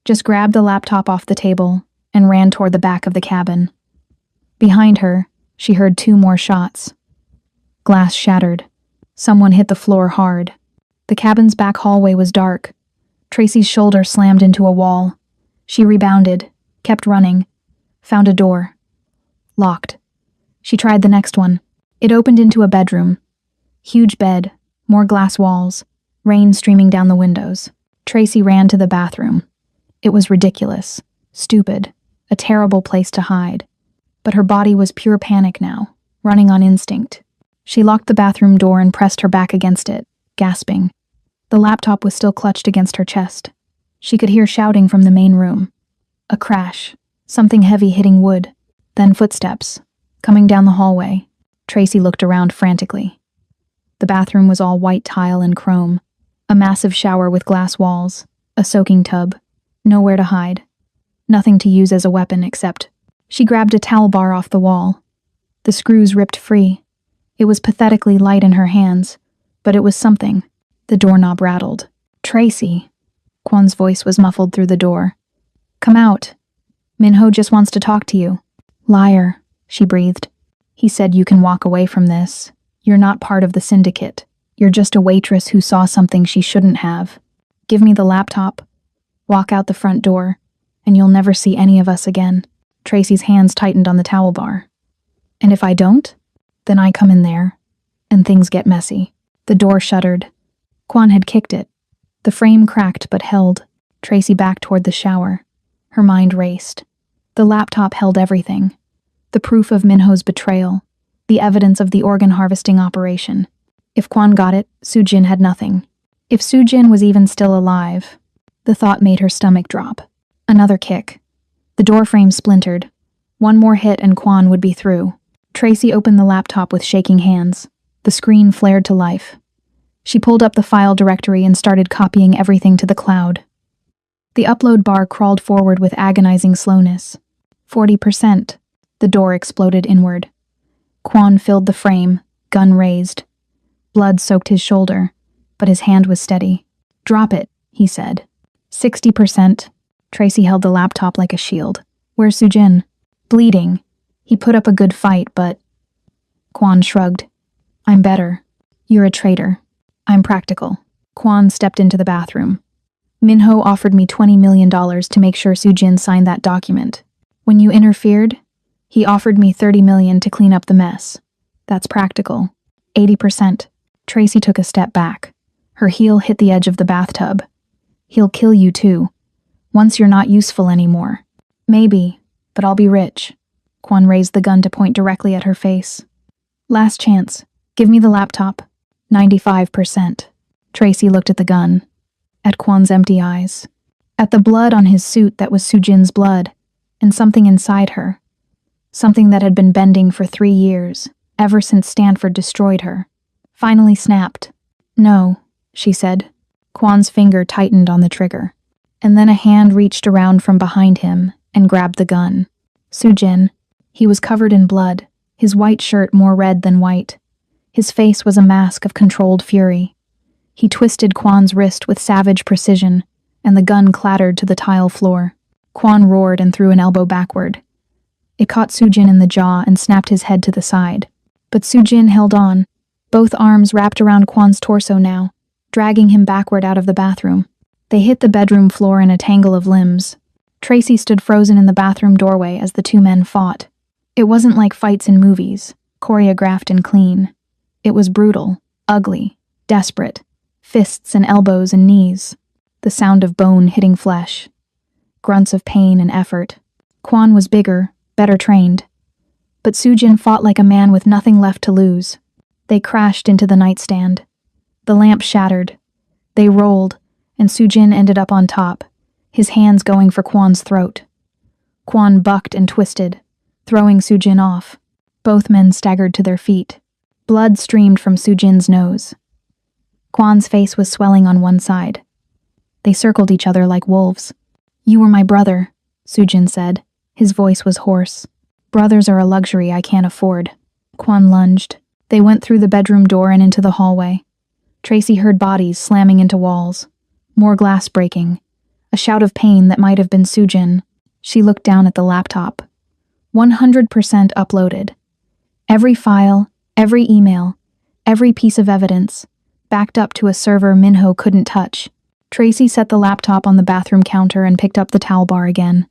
Just grabbed the laptop off the table and ran toward the back of the cabin. Behind her, she heard 2 more shots. Glass shattered. Someone hit the floor hard. The cabin's back hallway was dark. Tracy's shoulder slammed into a wall. She rebounded, kept running, found a door. Locked. She tried the next one. It opened into a bedroom. Huge bed, more glass walls, rain streaming down the windows. Tracy ran to the bathroom. It was ridiculous, stupid, a terrible place to hide. But her body was pure panic now, running on instinct. She locked the bathroom door and pressed her back against it, gasping. The laptop was still clutched against her chest. She could hear shouting from the main room. A crash, something heavy hitting wood, then footsteps, coming down the hallway. Tracy looked around frantically. The bathroom was all white tile and chrome, a massive shower with glass walls, a soaking tub, nowhere to hide. nothing to use as a weapon except... She grabbed a towel bar off the wall. The screws ripped free. It was pathetically light in her hands, but it was something. The doorknob rattled. "Tracy." Kwon's voice was muffled through the door. "Come out. Minho just wants to talk to you." "Liar," she breathed. "He said you can walk away from this. You're not part of the syndicate. You're just a waitress who saw something she shouldn't have. Give me the laptop. Walk out the front door, and you'll never see any of us again." Tracy's hands tightened on the towel bar. "And if I don't? Then I come in there, and things get messy." The door shuddered. Kwon had kicked it. The frame cracked but held. Tracy backed toward the shower. Her mind raced. The laptop held everything. The proof of Minho's betrayal. The evidence of the organ harvesting operation. If Kwon got it, Soo-jin had nothing. If Soo-jin was even still alive... The thought made her stomach drop. Another kick. The door frame splintered. One more hit and Kwon would be through. Tracy opened the laptop with shaking hands. The screen flared to life. She pulled up the file directory and started copying everything to the cloud. The upload bar crawled forward with agonizing slowness. 40%. The door exploded inward. Kwon filled the frame, gun raised. Blood soaked his shoulder, but his hand was steady. "Drop it," he said. 60%. Tracy held the laptop like a shield. "Where's Soo-jin?" "Bleeding. He put up a good fight, but..." Kwon shrugged. "I'm better. You're a traitor. I'm practical." Kwon stepped into the bathroom. "Minho offered me $20 million to make sure Soo-jin signed that document. When you interfered, he offered me $30 million to clean up the mess. That's practical. 80%. Tracy took a step back. Her heel hit the edge of the bathtub. "He'll kill you too. Once you're not useful anymore." "Maybe, but I'll be rich." Kwon raised the gun to point directly at her face. "Last chance. Give me the laptop." 95%. Tracy looked at the gun. At Kwon's empty eyes. At the blood on his suit that was Soo-jin's blood. And something inside her. Something that had been bending for 3 years, ever since Stanford destroyed her. Finally snapped. "No," she said. Kwon's finger tightened on the trigger. And then a hand reached around from behind him and grabbed the gun. Soo-jin. He was covered in blood, his white shirt more red than white. His face was a mask of controlled fury. He twisted Kwon's wrist with savage precision, and the gun clattered to the tile floor. Kwon roared and threw an elbow backward. It caught Soo-jin in the jaw and snapped his head to the side. But Soo-jin held on, both arms wrapped around Kwon's torso now, dragging him backward out of the bathroom. They hit the bedroom floor in a tangle of limbs. Tracy stood frozen in the bathroom doorway as the two men fought. It wasn't like fights in movies, choreographed and clean. It was brutal, ugly, desperate, fists and elbows and knees. The sound of bone hitting flesh. Grunts of pain and effort. Kwon was bigger, better trained. But Soo-jin fought like a man with nothing left to lose. They crashed into the nightstand. The lamp shattered. They rolled, and Soo-jin ended up on top, his hands going for Kwon's throat. Kwon bucked and twisted, throwing Soo-jin off. Both men staggered to their feet. Blood streamed from Soo-jin's nose. Kwon's face was swelling on one side. They circled each other like wolves. "You were my brother," Soo-jin said. His voice was hoarse. "Brothers are a luxury I can't afford." Kwon lunged. They went through the bedroom door and into the hallway. Tracy heard bodies slamming into walls. More glass breaking. A shout of pain that might have been Soo-jin. She looked down at the laptop. 100% uploaded. Every file, every email, every piece of evidence, backed up to a server Minho couldn't touch. Tracy set the laptop on the bathroom counter and picked up the towel bar again.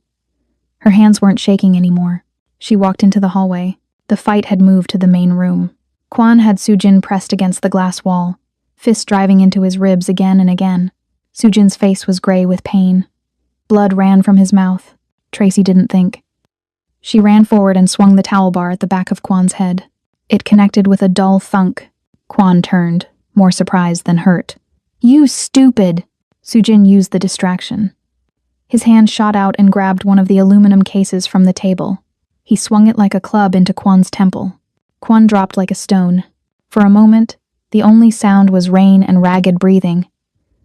Her hands weren't shaking anymore. She walked into the hallway. The fight had moved to the main room. Kwon had Soo-jin pressed against the glass wall, fists driving into his ribs again and again. Soo-jin's face was gray with pain. Blood ran from his mouth. Tracy didn't think. She ran forward and swung the towel bar at the back of Kwon's head. It connected with a dull thunk. Kwon turned, more surprised than hurt. "You stupid!" Soo-jin used the distraction. His hand shot out and grabbed one of the aluminum cases from the table. He swung it like a club into Kwon's temple. Kwon dropped like a stone. For a moment, the only sound was rain and ragged breathing.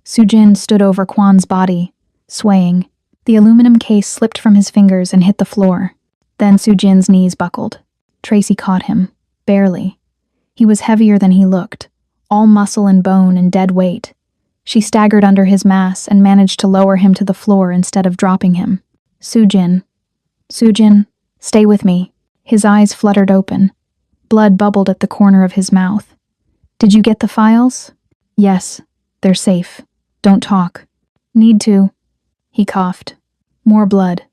Soo-jin stood over Kwon's body, swaying, The aluminum case slipped from his fingers and hit the floor. Then Sujin's knees buckled. Tracy caught him. Barely. He was heavier than he looked, all muscle and bone and dead weight. She staggered under his mass and managed to lower him to the floor instead of dropping him. Sujin, stay with me. His eyes fluttered open. Blood bubbled at the corner of his mouth. Did you get the files? Yes, they're safe. Don't talk. Need to. He coughed. More blood.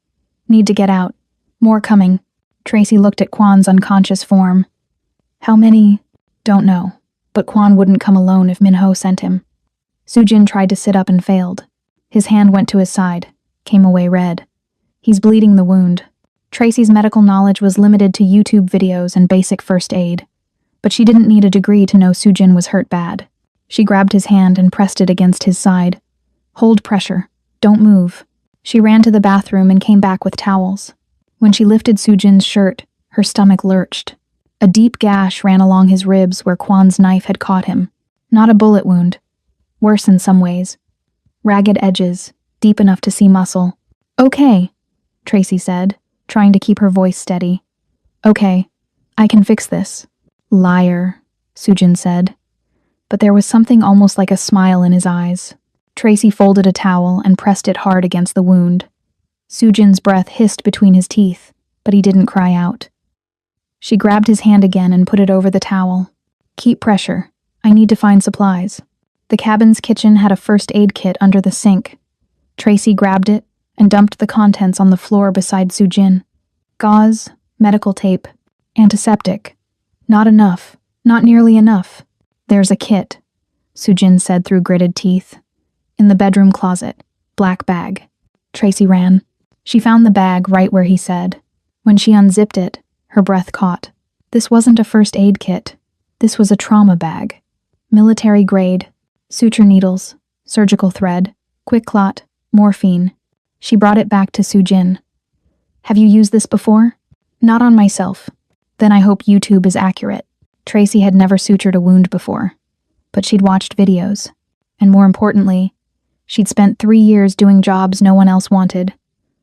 Need to get out. More coming. Tracy looked at Kwan's unconscious form. How many? Don't know. But Kwan wouldn't come alone if Minho sent him. Sujin tried to sit up and failed. His hand went to his side, came away red. He's bleeding the wound. Tracy's medical knowledge was limited to YouTube videos and basic first aid, but she didn't need a degree to know Sujin was hurt bad. She grabbed his hand and pressed it against his side. Hold pressure. Don't move. She ran to the bathroom and came back with towels. When she lifted Sujin's shirt, her stomach lurched. A deep gash ran along his ribs where Kwan's knife had caught him. Not a bullet wound. Worse in some ways. Ragged edges, deep enough to see muscle. Okay, Tracy said, trying to keep her voice steady. Okay, I can fix this. Liar, Sujin said. But there was something almost like a smile in his eyes. Tracy folded a towel and pressed it hard against the wound. Sujin's breath hissed between his teeth, but he didn't cry out. She grabbed his hand again and put it over the towel. Keep pressure. I need to find supplies. The cabin's kitchen had a first aid kit under the sink. Tracy grabbed it and dumped the contents on the floor beside Sujin. Gauze, medical tape, antiseptic. Not enough. Not nearly enough. There's a kit, Sujin said through gritted teeth. In the bedroom closet. Black bag. Tracy ran. She found the bag right where he said. When she unzipped it, her breath caught. This wasn't a first aid kit. This was a trauma bag. Military grade. Suture needles. Surgical thread. Quick clot. Morphine. She brought it back to Sujin. Have you used this before? Not on myself. Then I hope YouTube is accurate. Tracy had never sutured a wound before, but she'd watched videos. And more importantly, she'd spent 3 years doing jobs no one else wanted,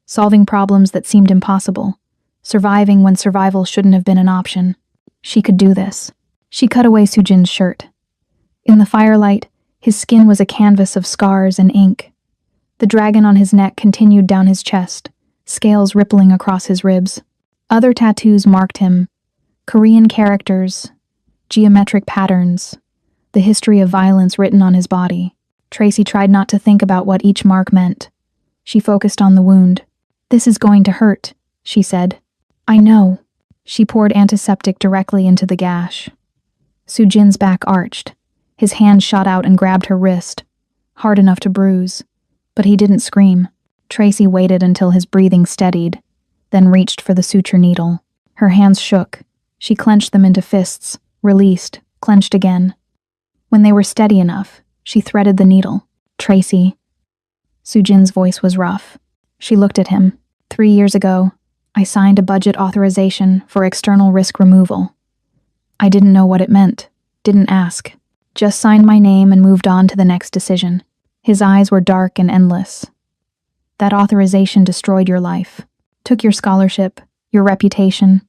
solving problems that seemed impossible, surviving when survival shouldn't have been an option. She could do this. She cut away Sujin's shirt. In the firelight, his skin was a canvas of scars and ink. The dragon on his neck continued down his chest, scales rippling across his ribs. Other tattoos marked him. Korean characters, geometric patterns, the history of violence written on his body. Tracy tried not to think about what each mark meant. She focused on the wound. This is going to hurt, she said. I know. She poured antiseptic directly into the gash. Sujin's back arched. His hand shot out and grabbed her wrist, hard enough to bruise. But he didn't scream. Tracy waited until his breathing steadied, then reached for the suture needle. Her hands shook. She clenched them into fists, released, clenched again. When they were steady enough, she threaded the needle. Tracy. Sujin's voice was rough. She looked at him. 3 years ago, I signed a budget authorization for external risk removal. I didn't know what it meant, didn't ask. Just signed my name and moved on to the next decision. His eyes were dark and endless. That authorization destroyed your life. Took your scholarship, your reputation,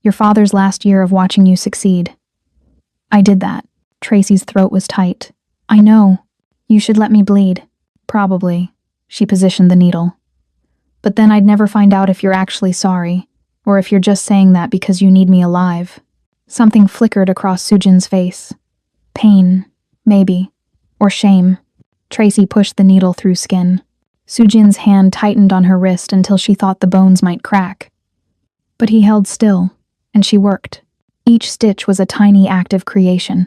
your father's last year of watching you succeed. I did that. Tracy's throat was tight. I know. You should let me bleed. Probably. She positioned the needle. But then I'd never find out if you're actually sorry, or if you're just saying that because you need me alive. Something flickered across Sujin's face. Pain, maybe. Or shame. Tracy pushed the needle through skin. Sujin's hand tightened on her wrist until she thought the bones might crack. But he held still, and she worked. Each stitch was a tiny act of creation.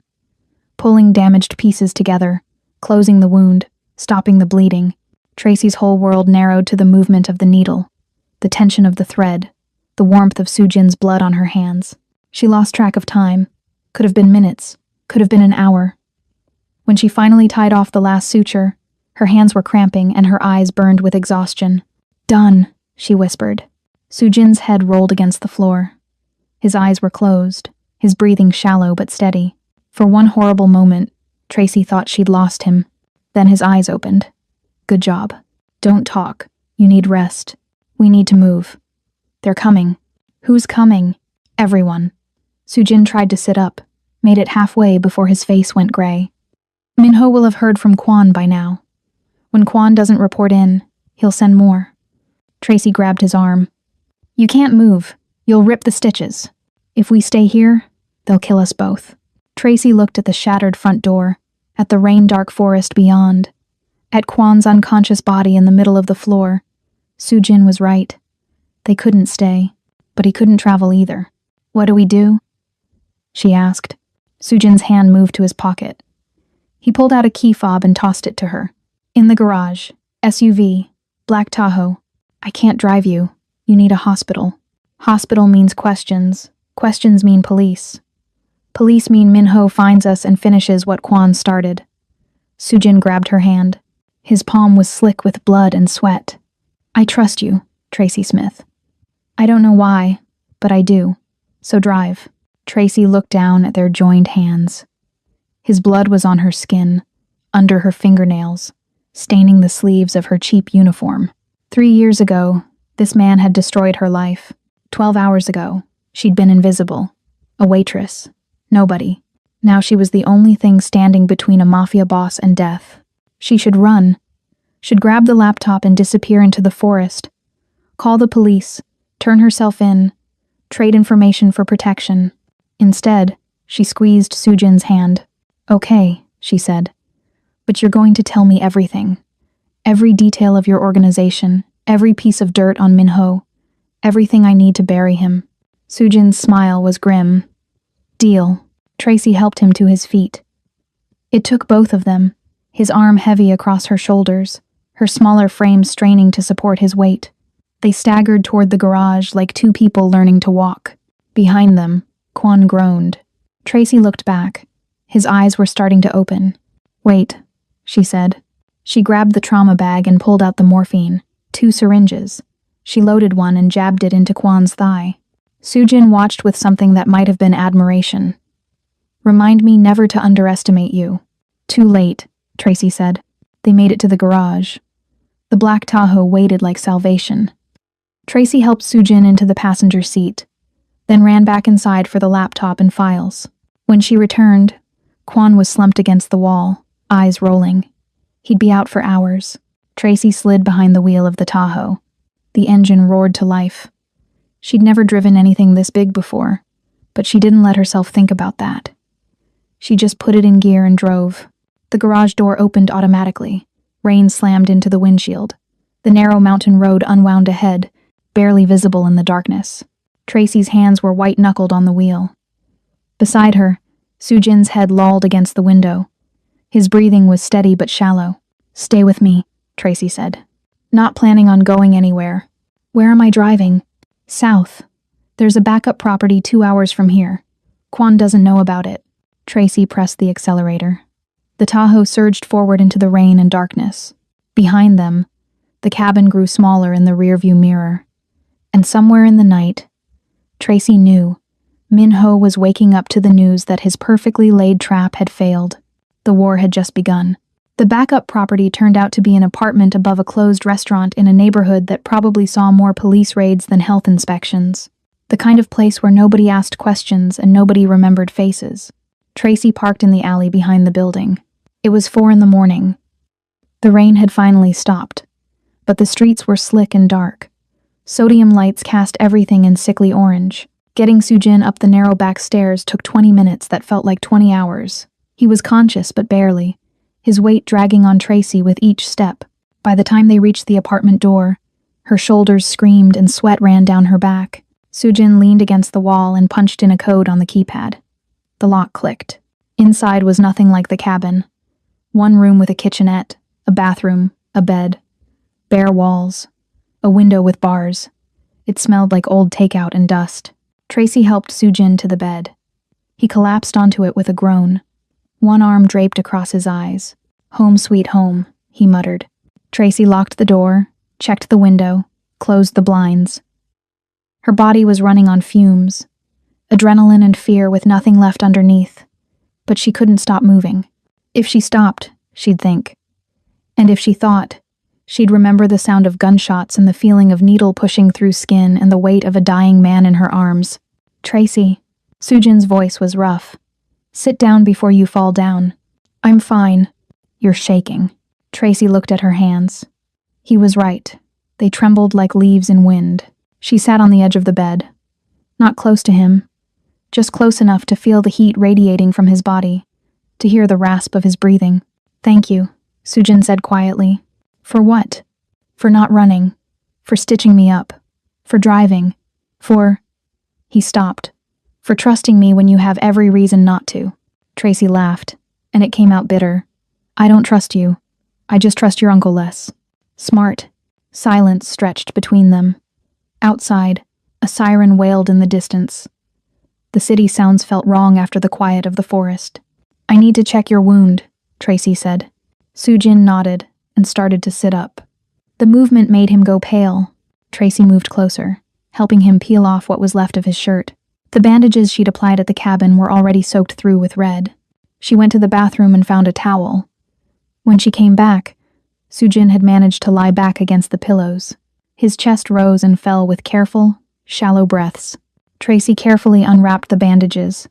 Pulling damaged pieces together, closing the wound, stopping the bleeding. Tracy's whole world narrowed to the movement of the needle, the tension of the thread, the warmth of Sujin's blood on her hands. She lost track of time. Could have been minutes, could have been an hour. When she finally tied off the last suture, her hands were cramping and her eyes burned with exhaustion. Done, she whispered. Sujin's head rolled against the floor. His eyes were closed, his breathing shallow but steady. For one horrible moment, Tracy thought she'd lost him. Then his eyes opened. Good job. Don't talk. You need rest. We need to move. They're coming. Who's coming? Everyone. Sujin tried to sit up, made it halfway before his face went gray. Minho will have heard from Kwon by now. When Kwon doesn't report in, he'll send more. Tracy grabbed his arm. You can't move. You'll rip the stitches. If we stay here, they'll kill us both. Tracy looked at the shattered front door, at the rain-dark forest beyond, at Kwon's unconscious body in the middle of the floor. Sujin was right. They couldn't stay, but he couldn't travel either. What do we do? She asked. Sujin's hand moved to his pocket. He pulled out a key fob and tossed it to her. In the garage. SUV. Black Tahoe. I can't drive you. You need a hospital. Hospital means questions. Questions mean police. Police mean Minho finds us and finishes what Kwon started. Sujin grabbed her hand. His palm was slick with blood and sweat. I trust you, Tracy Smith. I don't know why, but I do. So drive. Tracy looked down at their joined hands. His blood was on her skin, under her fingernails, staining the sleeves of her cheap uniform. 3 years ago, this man had destroyed her life. 12 hours ago, she'd been invisible. A waitress. Nobody. Now she was the only thing standing between a mafia boss and death. She should run. Should grab the laptop and disappear into the forest. Call the police. Turn herself in. Trade information for protection. Instead, she squeezed Sujin's hand. Okay, she said. But you're going to tell me everything. Every detail of your organization. Every piece of dirt on Minho. Everything I need to bury him. Sujin's smile was grim. Deal. Tracy helped him to his feet. It took both of them, his arm heavy across her shoulders, her smaller frame straining to support his weight. They staggered toward the garage like two people learning to walk. Behind them, Kwon groaned. Tracy looked back. His eyes were starting to open. Wait, she said. She grabbed the trauma bag and pulled out the morphine. 2 syringes. She loaded one and jabbed it into Kwon's thigh. Sujin watched with something that might have been admiration. Remind me never to underestimate you. Too late, Tracy said. They made it to the garage. The black Tahoe waited like salvation. Tracy helped Sujin into the passenger seat, then ran back inside for the laptop and files. When she returned, Kwon was slumped against the wall, eyes rolling. He'd be out for hours. Tracy slid behind the wheel of the Tahoe. The engine roared to life. She'd never driven anything this big before, but she didn't let herself think about that. She just put it in gear and drove. The garage door opened automatically. Rain slammed into the windshield. The narrow mountain road unwound ahead, barely visible in the darkness. Tracy's hands were white-knuckled on the wheel. Beside her, Sujin's head lolled against the window. His breathing was steady but shallow. Stay with me, Tracy said. Not planning on going anywhere. Where am I driving? South. There's a backup property 2 hours from here. Kwon doesn't know about it. Tracy pressed the accelerator. The Tahoe surged forward into the rain and darkness. Behind them, the cabin grew smaller in the rearview mirror. And somewhere in the night, Tracy knew Minho was waking up to the news that his perfectly laid trap had failed. The war had just begun. The backup property turned out to be an apartment above a closed restaurant in a neighborhood that probably saw more police raids than health inspections. The kind of place where nobody asked questions and nobody remembered faces. Tracy parked in the alley behind the building. It was 4 a.m. The rain had finally stopped, but the streets were slick and dark. Sodium lights cast everything in sickly orange. Getting Sujin up the narrow back stairs took 20 minutes that felt like 20 hours. He was conscious, but barely, his weight dragging on Tracy with each step. By the time they reached the apartment door, her shoulders screamed and sweat ran down her back. Sujin leaned against the wall and punched in a code on the keypad. The lock clicked. Inside was nothing like the cabin. One room with a kitchenette, a bathroom, a bed. Bare walls. A window with bars. It smelled like old takeout and dust. Tracy helped Sujin to the bed. He collapsed onto it with a groan. One arm draped across his eyes. Home sweet home, he muttered. Tracy locked the door, checked the window, closed the blinds. Her body was running on fumes. Adrenaline and fear with nothing left underneath. But she couldn't stop moving. If she stopped, she'd think. And if she thought, She'd remember the sound of gunshots and the feeling of needle pushing through skin and the weight of a dying man in her arms. "Tracy." Sujin's voice was rough. "Sit down before you fall down." "I'm fine." "You're shaking." Tracy looked at her hands. He was right. They trembled like leaves in wind. She sat on the edge of the bed. Not close to him, just close enough to feel the heat radiating from his body, to hear the rasp of his breathing. "Thank you," Sujin said quietly. "For what?" "For not running. For stitching me up. For driving. For—" He stopped. "For trusting me when you have every reason not to." Tracy laughed, and it came out bitter. "I don't trust you. I just trust your uncle less." "Smart." Silence stretched between them. Outside, a siren wailed in the distance. The city sounds felt wrong after the quiet of the forest. "I need to check your wound," Tracy said. Sujin nodded and started to sit up. The movement made him go pale. Tracy moved closer, helping him peel off what was left of his shirt. The bandages she'd applied at the cabin were already soaked through with red. She went to the bathroom and found a towel. When she came back, Sujin had managed to lie back against the pillows. His chest rose and fell with careful, shallow breaths. Tracy carefully unwrapped the bandages.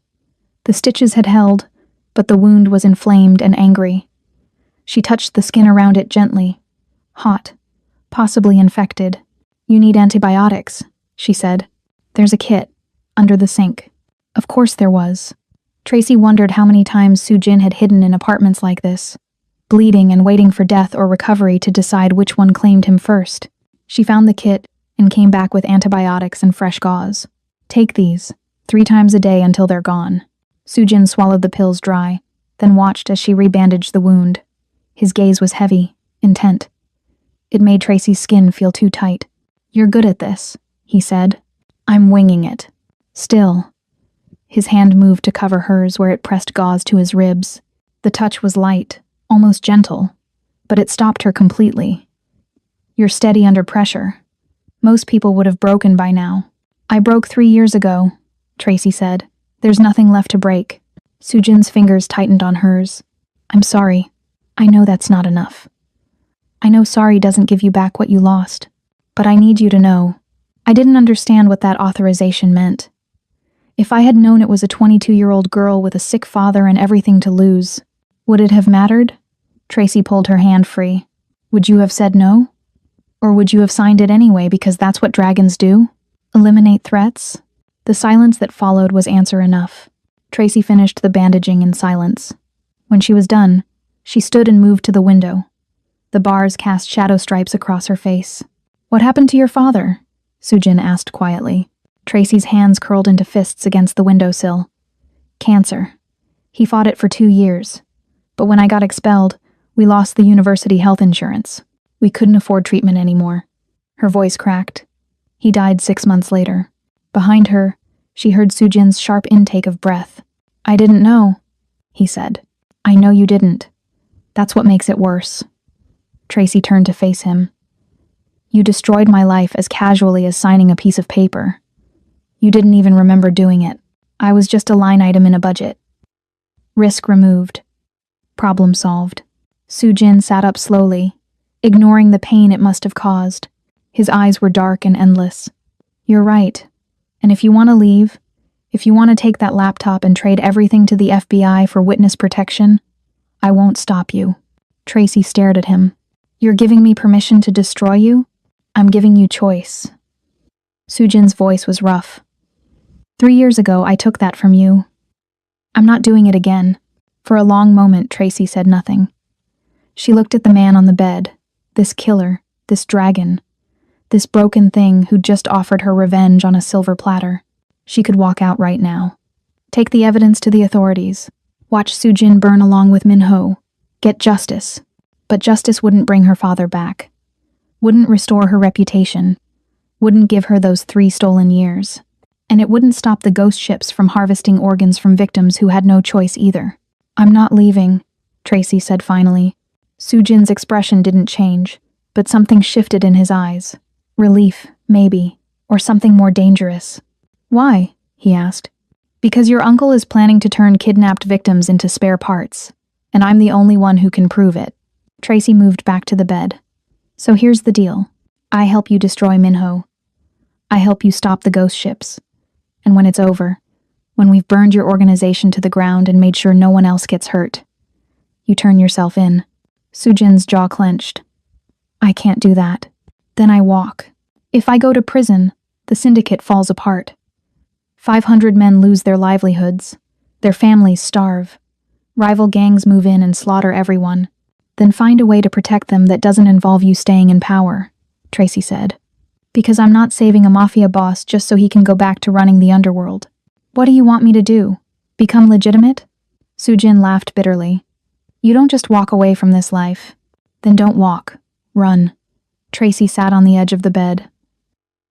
The stitches had held, but the wound was inflamed and angry. She touched the skin around it gently. Hot, possibly infected. "You need antibiotics," she said. "There's a kit, under the sink." Of course there was. Tracy wondered how many times Sujin had hidden in apartments like this, bleeding and waiting for death or recovery to decide which one claimed him first. She found the kit and came back with antibiotics and fresh gauze. "Take these, 3 times a day until they're gone." Sujin swallowed the pills dry, then watched as she rebandaged the wound. His gaze was heavy, intent. It made Tracy's skin feel too tight. "You're good at this," he said. "I'm winging it." Still. His hand moved to cover hers where it pressed gauze to his ribs. The touch was light, almost gentle, but it stopped her completely. "You're steady under pressure. Most people would have broken by now." "I broke 3 years ago," Tracy said. "There's nothing left to break." Sujin's fingers tightened on hers. "I'm sorry. I know that's not enough. I know sorry doesn't give you back what you lost. But I need you to know. I didn't understand what that authorization meant. If I had known it was a 22-year-old girl with a sick father and everything to lose, would it have mattered?" Tracy pulled her hand free. "Would you have said no? Or would you have signed it anyway because that's what dragons do? Eliminate threats?" The silence that followed was answer enough. Tracy finished the bandaging in silence. When she was done, she stood and moved to the window. The bars cast shadow stripes across her face. "What happened to your father?" Sujin asked quietly. Tracy's hands curled into fists against the windowsill. "Cancer. He fought it for 2 years. But when I got expelled, we lost the university health insurance. We couldn't afford treatment anymore." Her voice cracked. "He died 6 months later." Behind her, she heard Sujin's sharp intake of breath. "I didn't know," he said. "I know you didn't. That's what makes it worse." Tracy turned to face him. "You destroyed my life as casually as signing a piece of paper. You didn't even remember doing it. I was just a line item in a budget. Risk removed. Problem solved." Sujin sat up slowly, ignoring the pain it must have caused. His eyes were dark and endless. "You're right. And if you want to leave, if you want to take that laptop and trade everything to the FBI for witness protection, I won't stop you." Tracy stared at him. "You're giving me permission to destroy you? I'm giving you choice." Sujin's voice was rough. 3 years ago, I took that from you. I'm not doing it again." For a long moment, Tracy said nothing. She looked at the man on the bed, this killer, this dragon, this broken thing who'd just offered her revenge on a silver platter. She could walk out right now. Take the evidence to the authorities. Watch Sujin burn along with Minho. Get justice. But justice wouldn't bring her father back. Wouldn't restore her reputation. Wouldn't give her those 3 stolen years. And it wouldn't stop the ghost ships from harvesting organs from victims who had no choice either. "I'm not leaving," Tracy said finally. Sujin's expression didn't change, but something shifted in his eyes. Relief, maybe, or something more dangerous. "Why?" he asked. "Because your uncle is planning to turn kidnapped victims into spare parts, and I'm the only one who can prove it." Tracy moved back to the bed. So here's the deal. I help you destroy Minho. I help you stop the ghost ships. And when it's over, when we've burned your organization to the ground and made sure no one else gets hurt, you turn yourself in. Sujin's jaw clenched. I can't do that. Then I walk. If I go to prison, the syndicate falls apart. 500 men lose their livelihoods. Their families starve. Rival gangs move in and slaughter everyone. Then find a way to protect them that doesn't involve you staying in power, Tracy said. Because I'm not saving a mafia boss just so he can go back to running the underworld. What do you want me to do? Become legitimate? Sujin laughed bitterly. You don't just walk away from this life. Then don't walk. Run. Tracy sat on the edge of the bed.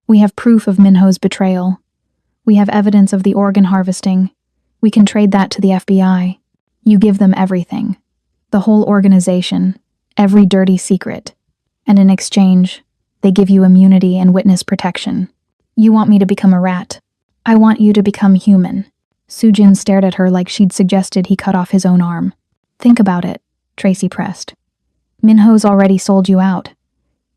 We have proof of Minho's betrayal. We have evidence of the organ harvesting. We can trade that to the FBI. You give them everything. The whole organization. Every dirty secret. And in exchange, they give you immunity and witness protection. You want me to become a rat. I want you to become human. Sujin stared at her like she'd suggested he cut off his own arm. Think about it, Tracy pressed. Minho's already sold you out.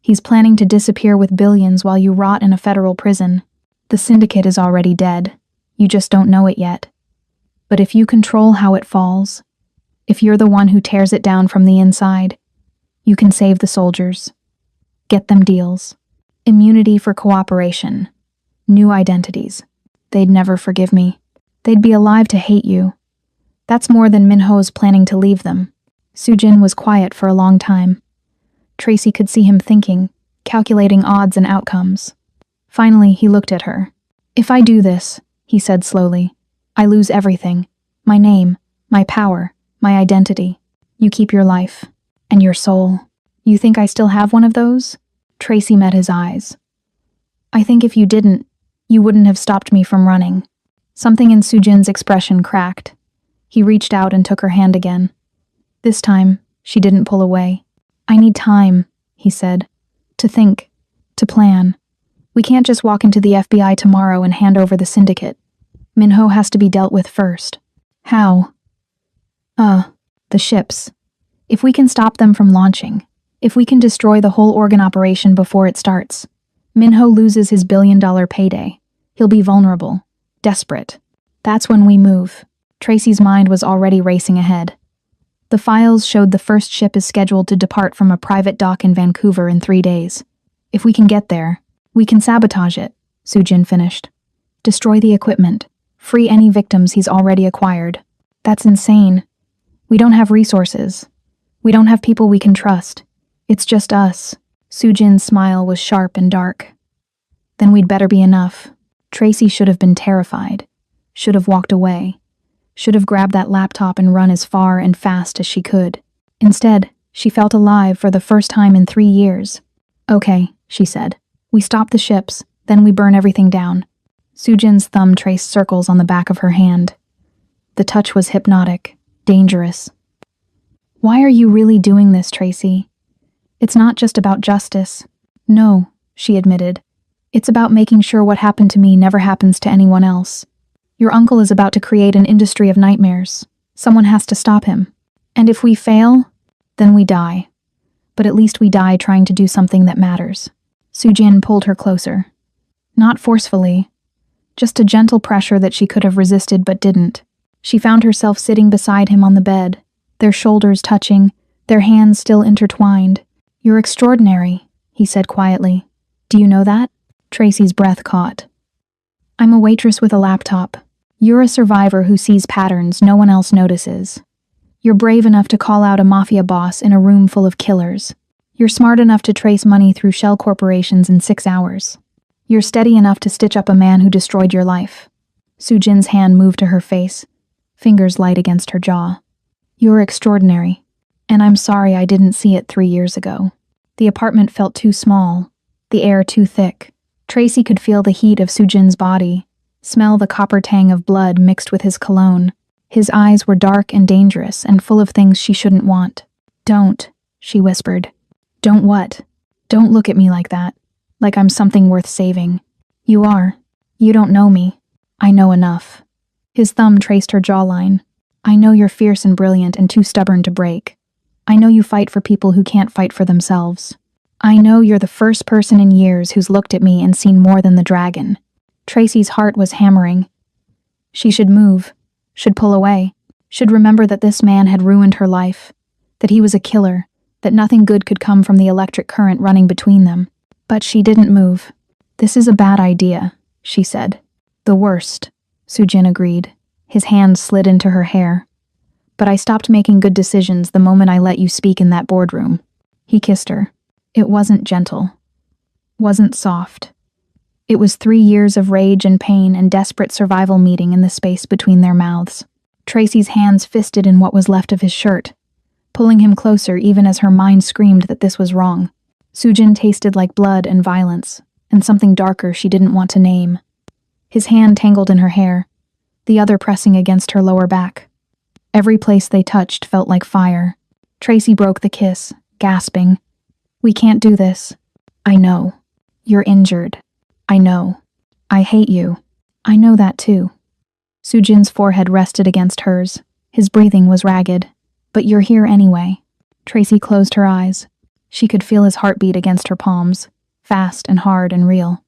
He's planning to disappear with billions while you rot in a federal prison. The syndicate is already dead. You just don't know it yet. But if you control how it falls, if you're the one who tears it down from the inside, you can save the soldiers. Get them deals. Immunity for cooperation. New identities. They'd never forgive me. They'd be alive to hate you. That's more than Minho's planning to leave them. Sujin was quiet for a long time. Tracy could see him thinking, calculating odds and outcomes. Finally, he looked at her. If I do this, he said slowly, I lose everything. My name, my power, my identity. You keep your life. And your soul. You think I still have one of those? Tracy met his eyes. I think if you didn't, you wouldn't have stopped me from running. Something in Sujin's expression cracked. He reached out and took her hand again. This time, she didn't pull away. I need time, he said. To think. To plan. We can't just walk into the FBI tomorrow and hand over the syndicate. Minho has to be dealt with first. How? The ships. If we can stop them from launching, if we can destroy the whole organ operation before it starts, Minho loses his billion-dollar payday. He'll be vulnerable, desperate. That's when we move. Tracy's mind was already racing ahead. The files showed the first ship is scheduled to depart from a private dock in Vancouver in 3 days. If we can get there, we can sabotage it, Sujin finished. Destroy the equipment. Free any victims he's already acquired. That's insane. We don't have resources. We don't have people we can trust. It's just us. Sujin's smile was sharp and dark. Then we'd better be enough. Tracy should have been terrified. Should have walked away. Should have grabbed that laptop and run as far and fast as she could. Instead, she felt alive for the first time in 3 years. Okay, she said. We stop the ships, then we burn everything down. Sujin's thumb traced circles on the back of her hand. The touch was hypnotic, dangerous. Why are you really doing this, Tracy? It's not just about justice. No, she admitted. It's about making sure what happened to me never happens to anyone else. Your uncle is about to create an industry of nightmares. Someone has to stop him. And if we fail, then we die. But at least we die trying to do something that matters. Sujin pulled her closer. Not forcefully. Just a gentle pressure that she could have resisted but didn't. She found herself sitting beside him on the bed, their shoulders touching, their hands still intertwined. You're extraordinary, he said quietly. Do you know that? Tracy's breath caught. I'm a waitress with a laptop. You're a survivor who sees patterns no one else notices. You're brave enough to call out a mafia boss in a room full of killers. You're smart enough to trace money through shell corporations in 6 hours. You're steady enough to stitch up a man who destroyed your life. Sujin's hand moved to her face, fingers light against her jaw. You're extraordinary, and I'm sorry I didn't see it 3 years ago. The apartment felt too small, the air too thick. Tracy could feel the heat of Sujin's body, smell the copper tang of blood mixed with his cologne. His eyes were dark and dangerous and full of things she shouldn't want. Don't, she whispered. Don't what? Don't look at me like that, like I'm something worth saving. You are. You don't know me. I know enough. His thumb traced her jawline. I know you're fierce and brilliant and too stubborn to break. I know you fight for people who can't fight for themselves. I know you're the first person in years who's looked at me and seen more than the dragon. Tracy's heart was hammering. She should move, should pull away, should remember that this man had ruined her life, that he was a killer, that nothing good could come from the electric current running between them. But she didn't move. This is a bad idea, she said. The worst, Sujin agreed. His hand slid into her hair. But I stopped making good decisions the moment I let you speak in that boardroom. He kissed her. It wasn't gentle. Wasn't soft. It was 3 years of rage and pain and desperate survival meeting in the space between their mouths. Tracy's hands fisted in what was left of his shirt, pulling him closer even as her mind screamed that this was wrong. Sujin tasted like blood and violence, and something darker she didn't want to name. His hand tangled in her hair, the other pressing against her lower back. Every place they touched felt like fire. Tracy broke the kiss, gasping. We can't do this. I know. You're injured. I know. I hate you. I know that too. Sujin's forehead rested against hers. His breathing was ragged. But you're here anyway. Tracy closed her eyes. She could feel his heartbeat against her palms, fast and hard and real.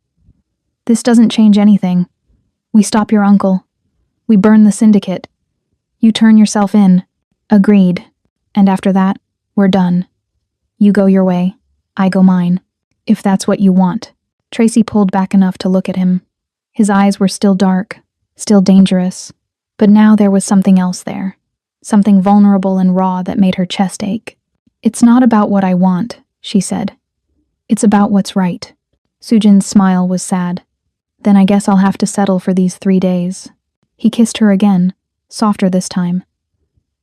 This doesn't change anything. We stop your uncle. We burn the syndicate. You turn yourself in. Agreed. And after that, we're done. You go your way. I go mine. If that's what you want. Tracy pulled back enough to look at him. His eyes were still dark, still dangerous, but now there was something else there. Something vulnerable and raw that made her chest ache. It's not about what I want, she said. It's about what's right. Sujin's smile was sad. Then I guess I'll have to settle for these 3 days. He kissed her again, softer this time.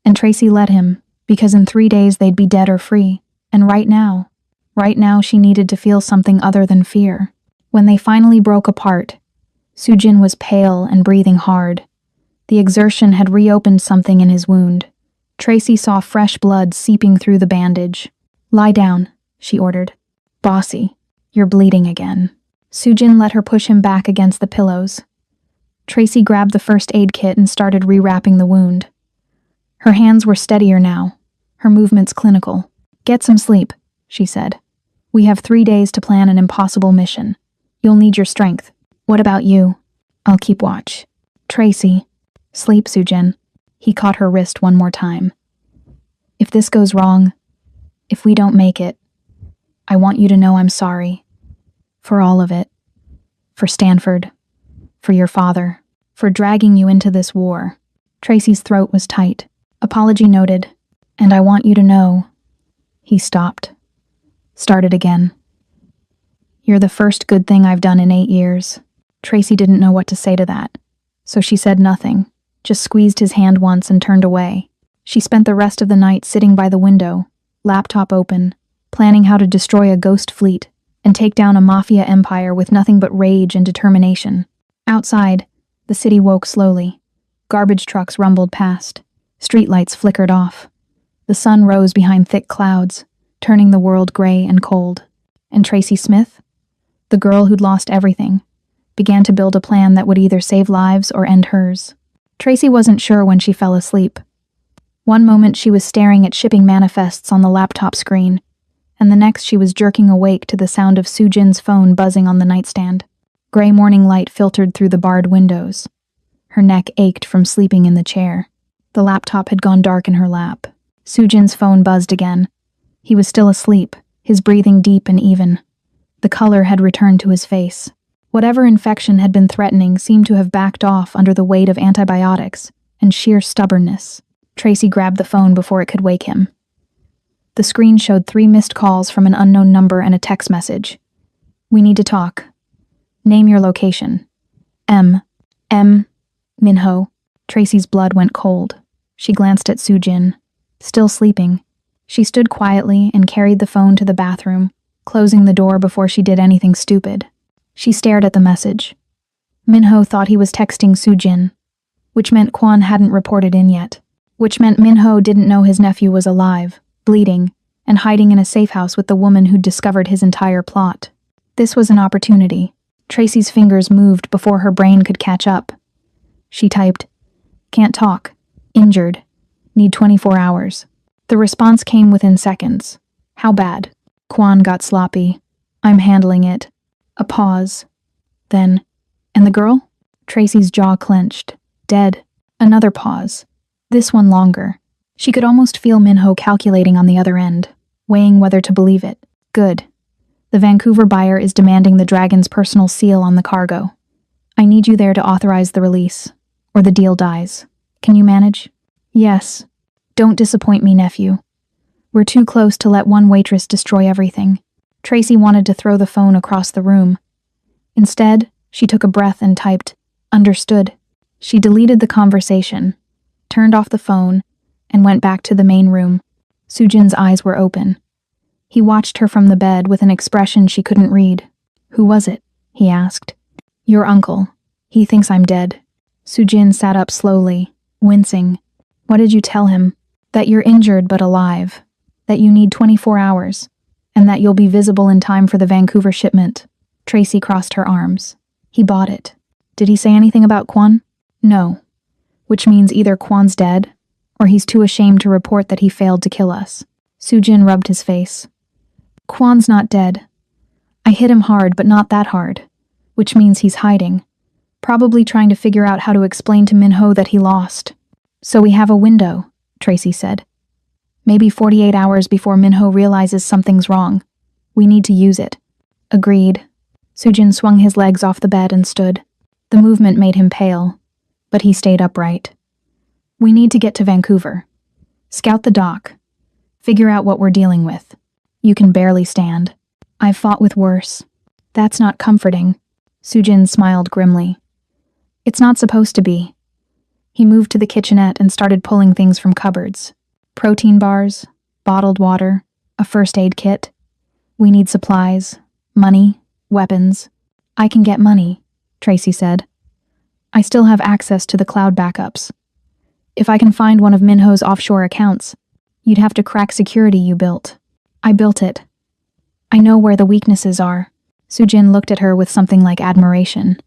And Tracy let him, because in 3 days they'd be dead or free. And right now she needed to feel something other than fear. When they finally broke apart, Sujin was pale and breathing hard. The exertion had reopened something in his wound. Tracy saw fresh blood seeping through the bandage. Lie down, she ordered. Bossy, you're bleeding again. Sujin let her push him back against the pillows. Tracy grabbed the first aid kit and started rewrapping the wound. Her hands were steadier now, her movements clinical. Get some sleep, she said. We have 3 days to plan an impossible mission. You'll need your strength. What about you? I'll keep watch. Tracy. Sleep, Sujin. He caught her wrist one more time. If this goes wrong, if we don't make it, I want you to know I'm sorry. For all of it. For Stanford. For your father. For dragging you into this war. Tracy's throat was tight. Apology noted. And I want you to know. He stopped. Started again. You're the first good thing I've done in 8 years. Tracy didn't know what to say to that, so she said nothing, just squeezed his hand once and turned away. She spent the rest of the night sitting by the window, laptop open, planning how to destroy a ghost fleet and take down a Mafia empire with nothing but rage and determination. Outside, the city woke slowly. Garbage trucks rumbled past. Streetlights flickered off. The sun rose behind thick clouds, turning the world gray and cold. And Tracy Smith, the girl who'd lost everything, began to build a plan that would either save lives or end hers. Tracy wasn't sure when she fell asleep. One moment she was staring at shipping manifests on the laptop screen, and the next she was jerking awake to the sound of Sujin's phone buzzing on the nightstand. Gray morning light filtered through the barred windows. Her neck ached from sleeping in the chair. The laptop had gone dark in her lap. Sujin's phone buzzed again. He was still asleep, his breathing deep and even. The color had returned to his face. Whatever infection had been threatening seemed to have backed off under the weight of antibiotics and sheer stubbornness. Tracy grabbed the phone before it could wake him. The screen showed 3 missed calls from an unknown number and a text message. We need to talk. Name your location. M. Minho. Tracy's blood went cold. She glanced at Sujin. Still sleeping. She stood quietly and carried the phone to the bathroom, closing the door before she did anything stupid. She stared at the message. Minho thought he was texting Sujin, which meant Kwon hadn't reported in yet, which meant Minho didn't know his nephew was alive, bleeding, and hiding in a safe house with the woman who'd discovered his entire plot. This was an opportunity. Tracy's fingers moved before her brain could catch up. She typed, "Can't talk. Injured. Need 24 hours. The response came within seconds. How bad? Quan got sloppy. I'm handling it. A pause. Then, and the girl? Tracy's jaw clenched. Dead. Another pause. This one longer. She could almost feel Minho calculating on the other end, weighing whether to believe it. Good. The Vancouver buyer is demanding the Dragon's personal seal on the cargo. I need you there to authorize the release, or the deal dies. Can you manage? Yes. Don't disappoint me, nephew. We're too close to let one waitress destroy everything. Tracy wanted to throw the phone across the room. Instead, she took a breath and typed, "Understood." She deleted the conversation, turned off the phone, and went back to the main room. Sujin's eyes were open. He watched her from the bed with an expression she couldn't read. "Who was it?" he asked. "Your uncle. He thinks I'm dead." Sujin sat up slowly, wincing. "What did you tell him?" "That you're injured but alive. That you need 24 hours. And that you'll be visible in time for the Vancouver shipment." Tracy crossed her arms. "He bought it." "Did he say anything about Quan?" "No. Which means either Quan's dead, or he's too ashamed to report that he failed to kill us." Sujin rubbed his face. "Quan's not dead. I hit him hard, but not that hard. Which means he's hiding. Probably trying to figure out how to explain to Minho that he lost." "So we have a window," Tracy said. "Maybe 48 hours before Minho realizes something's wrong. We need to use it." "Agreed." Sujin swung his legs off the bed and stood. The movement made him pale, but he stayed upright. "We need to get to Vancouver. Scout the dock. Figure out what we're dealing with. You can barely stand. I've fought with worse." "That's not comforting." Sujin smiled grimly. "It's not supposed to be." He moved to the kitchenette and started pulling things from cupboards. Protein bars, bottled water, a first aid kit. "We need supplies, money, weapons." "I can get money," Tracy said. "I still have access to the cloud backups. If I can find one of Minho's offshore accounts, you'd have to crack security you built." "I built it. I know where the weaknesses are." Sujin looked at her with something like admiration.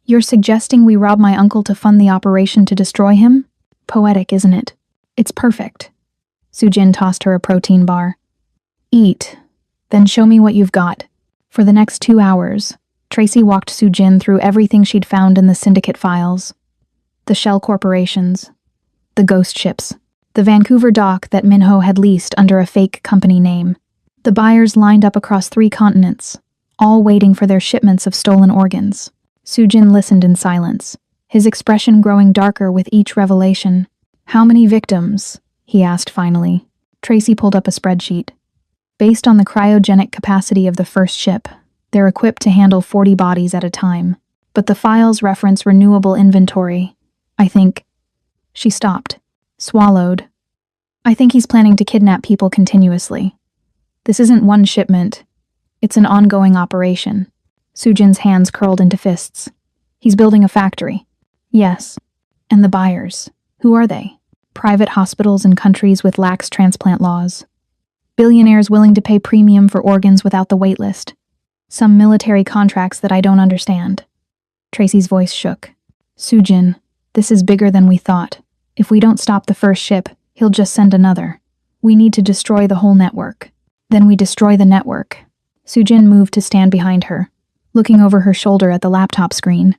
"You're suggesting we rob my uncle to fund the operation to destroy him? Poetic, isn't it?" "It's perfect." Sujin tossed her a protein bar. "Eat, then show me what you've got." For the next 2 hours, Tracy walked Sujin through everything she'd found in the syndicate files. The shell corporations, the ghost ships, the Vancouver dock that Minho had leased under a fake company name. The buyers lined up across 3 continents, all waiting for their shipments of stolen organs. Sujin listened in silence, his expression growing darker with each revelation. "How many victims?" he asked finally. Tracy pulled up a spreadsheet. "Based on the cryogenic capacity of the first ship, they're equipped to handle 40 bodies at a time. But the files reference renewable inventory. I think..." She stopped, swallowed. "I think he's planning to kidnap people continuously. This isn't one shipment. It's an ongoing operation." Sujin's hands curled into fists. "He's building a factory." "Yes. And the buyers. Who are they?" "Private hospitals in countries with lax transplant laws. Billionaires willing to pay premium for organs without the wait list. Some military contracts that I don't understand." Tracy's voice shook. "Sujin, this is bigger than we thought. If we don't stop the first ship, he'll just send another. We need to destroy the whole network. Then we destroy the network." Sujin moved to stand behind her, looking over her shoulder at the laptop screen.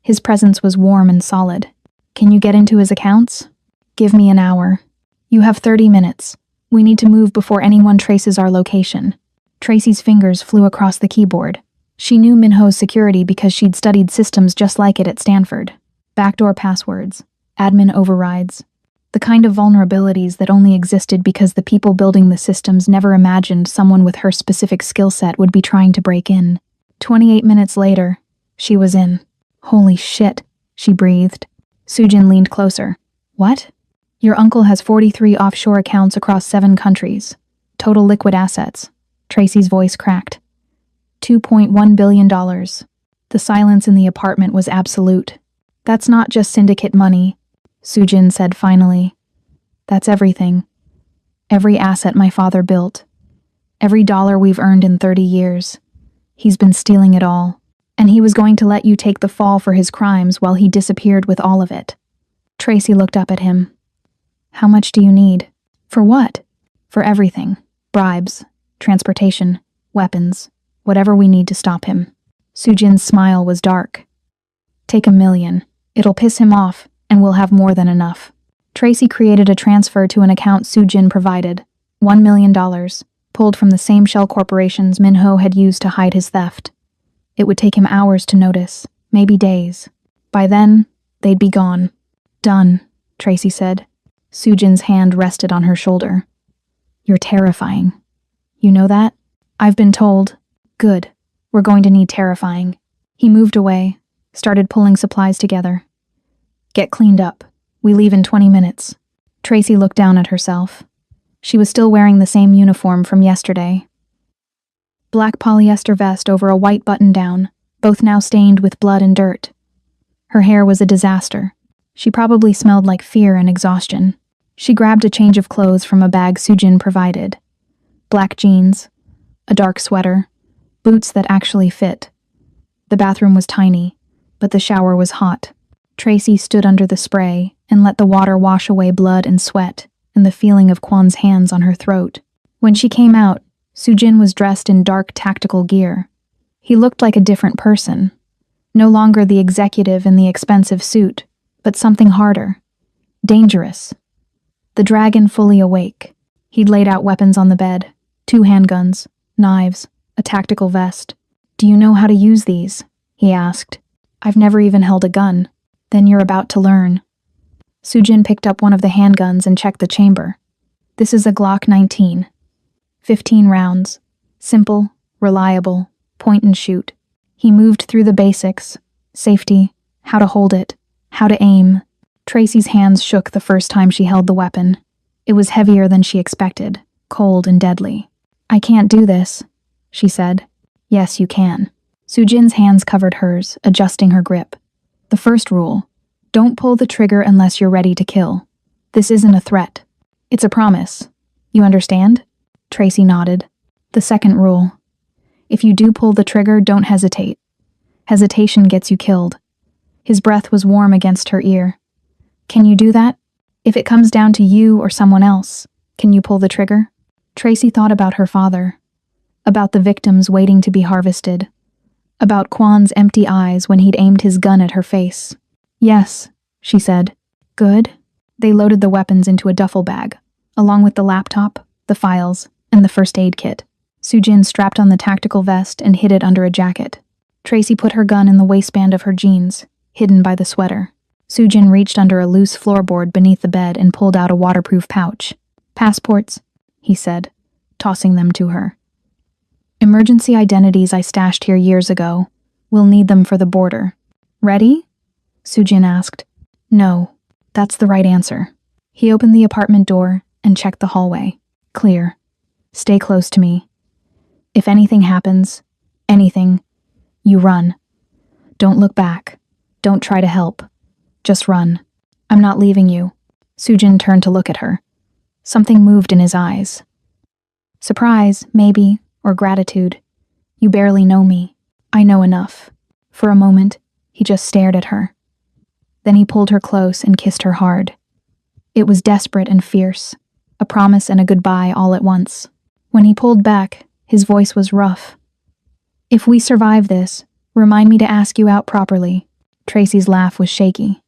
His presence was warm and solid. "Can you get into his accounts?" "Give me an hour." "You have 30 minutes. We need to move before anyone traces our location." Tracy's fingers flew across the keyboard. She knew Minho's security because she'd studied systems just like it at Stanford. Backdoor passwords, admin overrides, the kind of vulnerabilities that only existed because the people building the systems never imagined someone with her specific skill set would be trying to break in. 28 minutes later, she was in. "Holy shit," she breathed. Sujin leaned closer. "What?" "Your uncle has 43 offshore accounts across 7 countries. Total liquid assets." Tracy's voice cracked. $2.1 billion. The silence in the apartment was absolute. "That's not just syndicate money," Sujin said finally. "That's everything. Every asset my father built. Every dollar we've earned in 30 years. He's been stealing it all. And he was going to let you take the fall for his crimes while he disappeared with all of it." Tracy looked up at him. "How much do you need?" "For what?" "For everything. Bribes. transportation, weapons, whatever we need to stop him. Sujin's smile was dark. Take $1 million. It'll piss him off, and we'll have more than enough. Tracy created a transfer to an account Sujin provided, $1 million, pulled from the same shell corporations Minho had used to hide his theft. It would take him hours to notice, maybe days. By then, they'd be gone. Done, Tracy said. Sujin's hand rested on her shoulder. You're terrifying. You know that? I've been told. Good. We're going to need terrifying. He moved away, started pulling supplies together. Get cleaned up. We leave in 20 minutes. Tracy looked down at herself. She was still wearing the same uniform from yesterday. Black polyester vest over a white button-down, both now stained with blood and dirt. Her hair was a disaster. She probably smelled like fear and exhaustion. She grabbed a change of clothes from a bag Sujin provided. Black jeans, a dark sweater, boots that actually fit. The bathroom was tiny, but the shower was hot. Tracy stood under the spray and let the water wash away blood and sweat and the feeling of Kwan's hands on her throat. When she came out, Sujin was dressed in dark tactical gear. He looked like a different person. No longer the executive in the expensive suit, but something harder. Dangerous. The dragon fully awake. He'd laid out weapons on the bed, 2 handguns, knives, a tactical vest. Do you know how to use these? He asked. I've never even held a gun. Then you're about to learn. Sujin picked up one of the handguns and checked the chamber. This is a Glock 19. 15 rounds. Simple, reliable, point and shoot. He moved through the basics. Safety, how to hold it, how to aim. Tracy's hands shook the first time she held the weapon. It was heavier than she expected, cold and deadly. I can't do this, she said. Yes, you can. Sujin's hands covered hers, adjusting her grip. The first rule, don't pull the trigger unless you're ready to kill. This isn't a threat. It's a promise. You understand? Tracy nodded. The second rule, if you do pull the trigger, don't hesitate. Hesitation gets you killed. His breath was warm against her ear. Can you do that? If it comes down to you or someone else, can you pull the trigger? Tracy thought about her father, about the victims waiting to be harvested, about Kwan's empty eyes when he'd aimed his gun at her face. Yes, she said. Good. They loaded the weapons into a duffel bag, along with the laptop, the files, and the first aid kit. Sujin strapped on the tactical vest and hid it under a jacket. Tracy put her gun in the waistband of her jeans, hidden by the sweater. Sujin reached under a loose floorboard beneath the bed and pulled out a waterproof pouch. Passports, he said, tossing them to her. Emergency identities I stashed here years ago. We'll need them for the border. Ready? Sujin asked. No, that's the right answer. He opened the apartment door and checked the hallway. Clear. Stay close to me. If anything happens, anything, you run. Don't look back. Don't try to help. Just run. I'm not leaving you. Sujin turned to look at her. Something moved in his eyes. Surprise, maybe, or gratitude. You barely know me. I know enough. For a moment, he just stared at her. Then he pulled her close and kissed her hard. It was desperate and fierce, a promise and a goodbye all at once. When he pulled back, his voice was rough. If we survive this, remind me to ask you out properly. Tracy's laugh was shaky.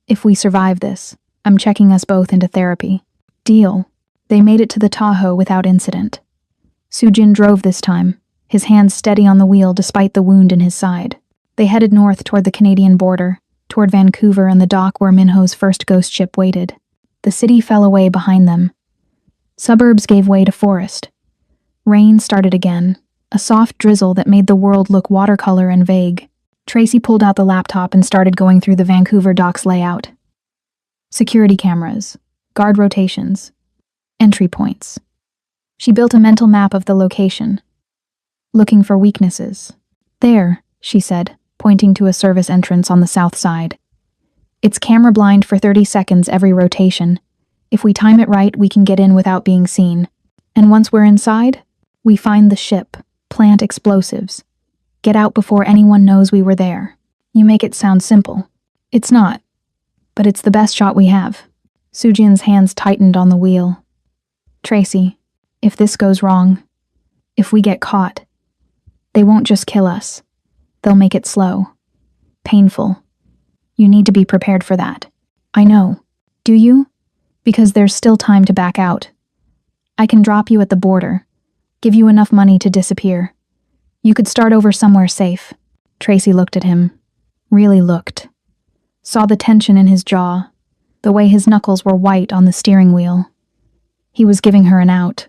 If we survive this, I'm checking us both into therapy. Deal. They made it to the Tahoe without incident. Sujin drove this time, his hands steady on the wheel despite the wound in his side. They headed north toward the Canadian border, toward Vancouver and the dock where Minho's first ghost ship waited. The city fell away behind them. Suburbs gave way to forest. Rain started again, a soft drizzle that made the world look watercolor and vague. Tracy pulled out the laptop and started going through the Vancouver docks layout. Security cameras, guard rotations, entry points. She built a mental map of the location, looking for weaknesses. There, she said, pointing to a service entrance on the south side. It's camera blind for 30 seconds every rotation. If we time it right, we can get in without being seen. And once we're inside, we find the ship, plant explosives. Get out before anyone knows we were there. You make it sound simple. It's not. But it's the best shot we have. Sujin's hands tightened on the wheel. Tracy, if this goes wrong, If we get caught, they won't just kill us. They'll make it slow. Painful. You need to be prepared for that. I know. Do you? Because there's still time to back out. I can drop you at the border, give you enough money to disappear. You could start over somewhere safe. Tracy looked at him. Really looked. Saw the tension in his jaw, the way his knuckles were white on the steering wheel. He was giving her an out.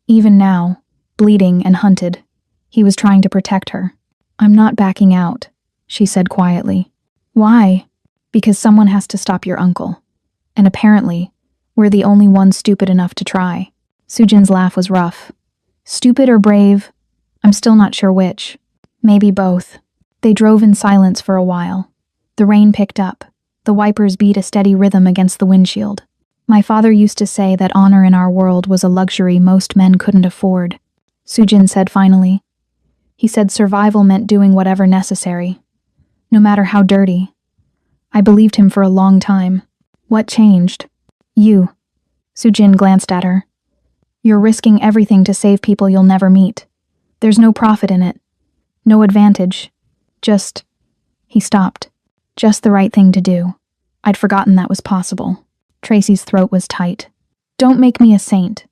Even now, bleeding and hunted, he was trying to protect her. I'm not backing out, she said quietly. Why? Because someone has to stop your uncle. And apparently, we're the only ones stupid enough to try. Sujin's laugh was rough. Stupid or brave? I'm still not sure which. Maybe both. They drove in silence for a while. The rain picked up. The wipers beat a steady rhythm against the windshield. My father used to say that honor in our world was a luxury most men couldn't afford, Sujin said finally. He said survival meant doing whatever necessary, no matter how dirty. I believed him for a long time. What changed? You. Sujin glanced at her. You're risking everything to save people you'll never meet. There's no profit in it. No advantage. Just... He stopped. Just the right thing to do. I'd forgotten that was possible. Tracy's throat was tight. Don't make me a saint.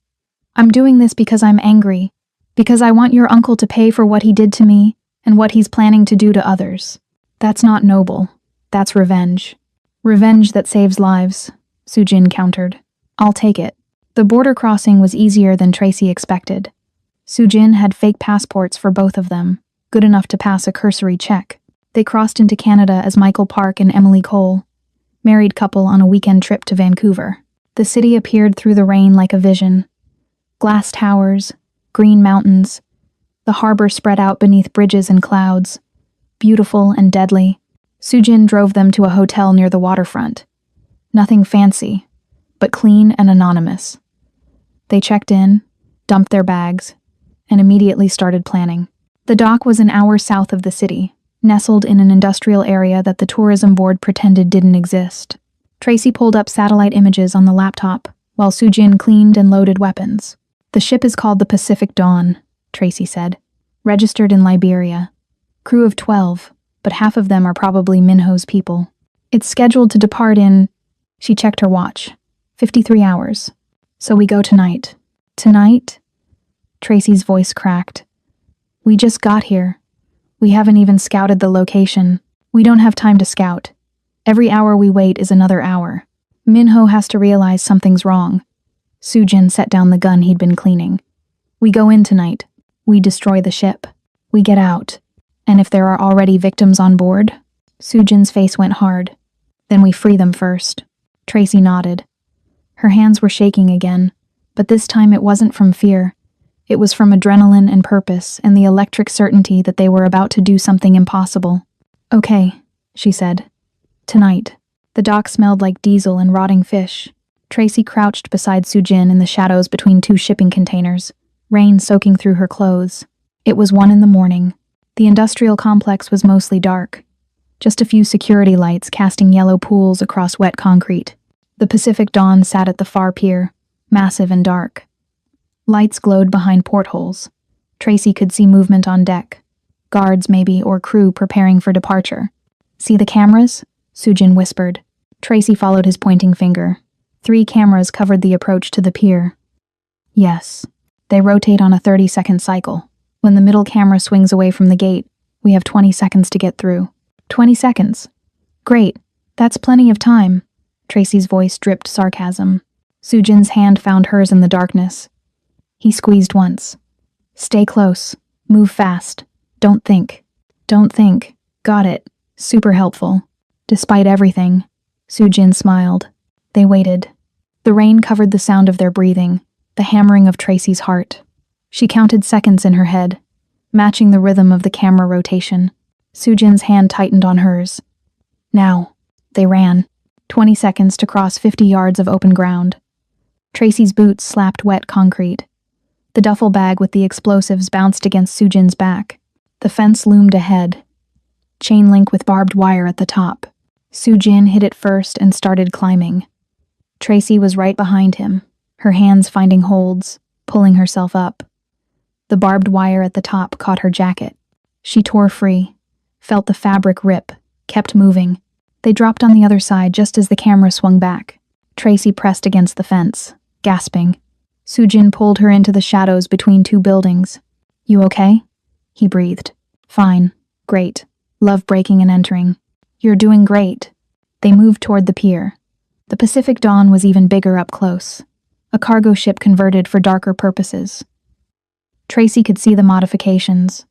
I'm doing this because I'm angry. Because I want your uncle to pay for what he did to me and what he's planning to do to others. That's not noble. That's revenge. Revenge that saves lives, Sujin countered. I'll take it. The border crossing was easier than Tracy expected. Sujin had fake passports for both of them, good enough to pass a cursory check. They crossed into Canada as Michael Park and Emily Cole, married couple on a weekend trip to Vancouver. The city appeared through the rain like a vision. Glass towers, green mountains, the harbor spread out beneath bridges and clouds, beautiful and deadly. Sujin drove them to a hotel near the waterfront. Nothing fancy, but clean and anonymous. They checked in, dumped their bags, and immediately started planning. The dock was an hour south of the city, nestled in an industrial area that the tourism board pretended didn't exist. Tracy pulled up satellite images on the laptop, while Sujin cleaned and loaded weapons. The ship is called the Pacific Dawn, Tracy said. Registered in Liberia. Crew of 12, but half of them are probably Minho's people. It's scheduled to depart in... She checked her watch. 53 hours. So we go tonight. Tonight? Tracy's voice cracked. We just got here. We haven't even scouted the location. We don't have time to scout. Every hour we wait is another hour. Minho has to realize something's wrong. Sujin set down the gun he'd been cleaning. We go in tonight. We destroy the ship. We get out. And if there are already victims on board? Sujin's face went hard. Then we free them first. Tracy nodded. Her hands were shaking again, but this time it wasn't from fear. It was from adrenaline and purpose and the electric certainty that they were about to do something impossible. Okay, she said. Tonight. The dock smelled like diesel and rotting fish. Tracy crouched beside Sujin in the shadows between two shipping containers, rain soaking through her clothes. It was 1 a.m. The industrial complex was mostly dark. Just a few security lights casting yellow pools across wet concrete. The Pacific Dawn sat at the far pier, massive and dark. Lights glowed behind portholes. Tracy could see movement on deck. Guards, maybe, or crew preparing for departure. See the cameras? Sujin whispered. Tracy followed his pointing finger. 3 cameras covered the approach to the pier. Yes. They rotate on a 30-second cycle. When the middle camera swings away from the gate, we have 20 seconds to get through. 20 seconds. Great. That's plenty of time. Tracy's voice dripped sarcasm. Sujin's hand found hers in the darkness. He squeezed once. Stay close. Move fast. Don't think. Don't think. Got it. Super helpful. Despite everything, Sujin smiled. They waited. The rain covered the sound of their breathing, the hammering of Tracy's heart. She counted seconds in her head, matching the rhythm of the camera rotation. Sujin's hand tightened on hers. Now. They ran. 20 seconds to cross 50 yards of open ground. Tracy's boots slapped wet concrete. The duffel bag with the explosives bounced against Sujin's back. The fence loomed ahead. Chain link with barbed wire at the top. Sujin hit it first and started climbing. Tracy was right behind him, her hands finding holds, pulling herself up. The barbed wire at the top caught her jacket. She tore free, felt the fabric rip, kept moving. They dropped on the other side just as the camera swung back. Tracy pressed against the fence, gasping. Sujin pulled her into the shadows between two buildings. "You okay?" he breathed. "Fine. Great. Love breaking and entering." "You're doing great." They moved toward the pier. The Pacific Dawn was even bigger up close. A cargo ship converted for darker purposes. Tracy could see the modifications.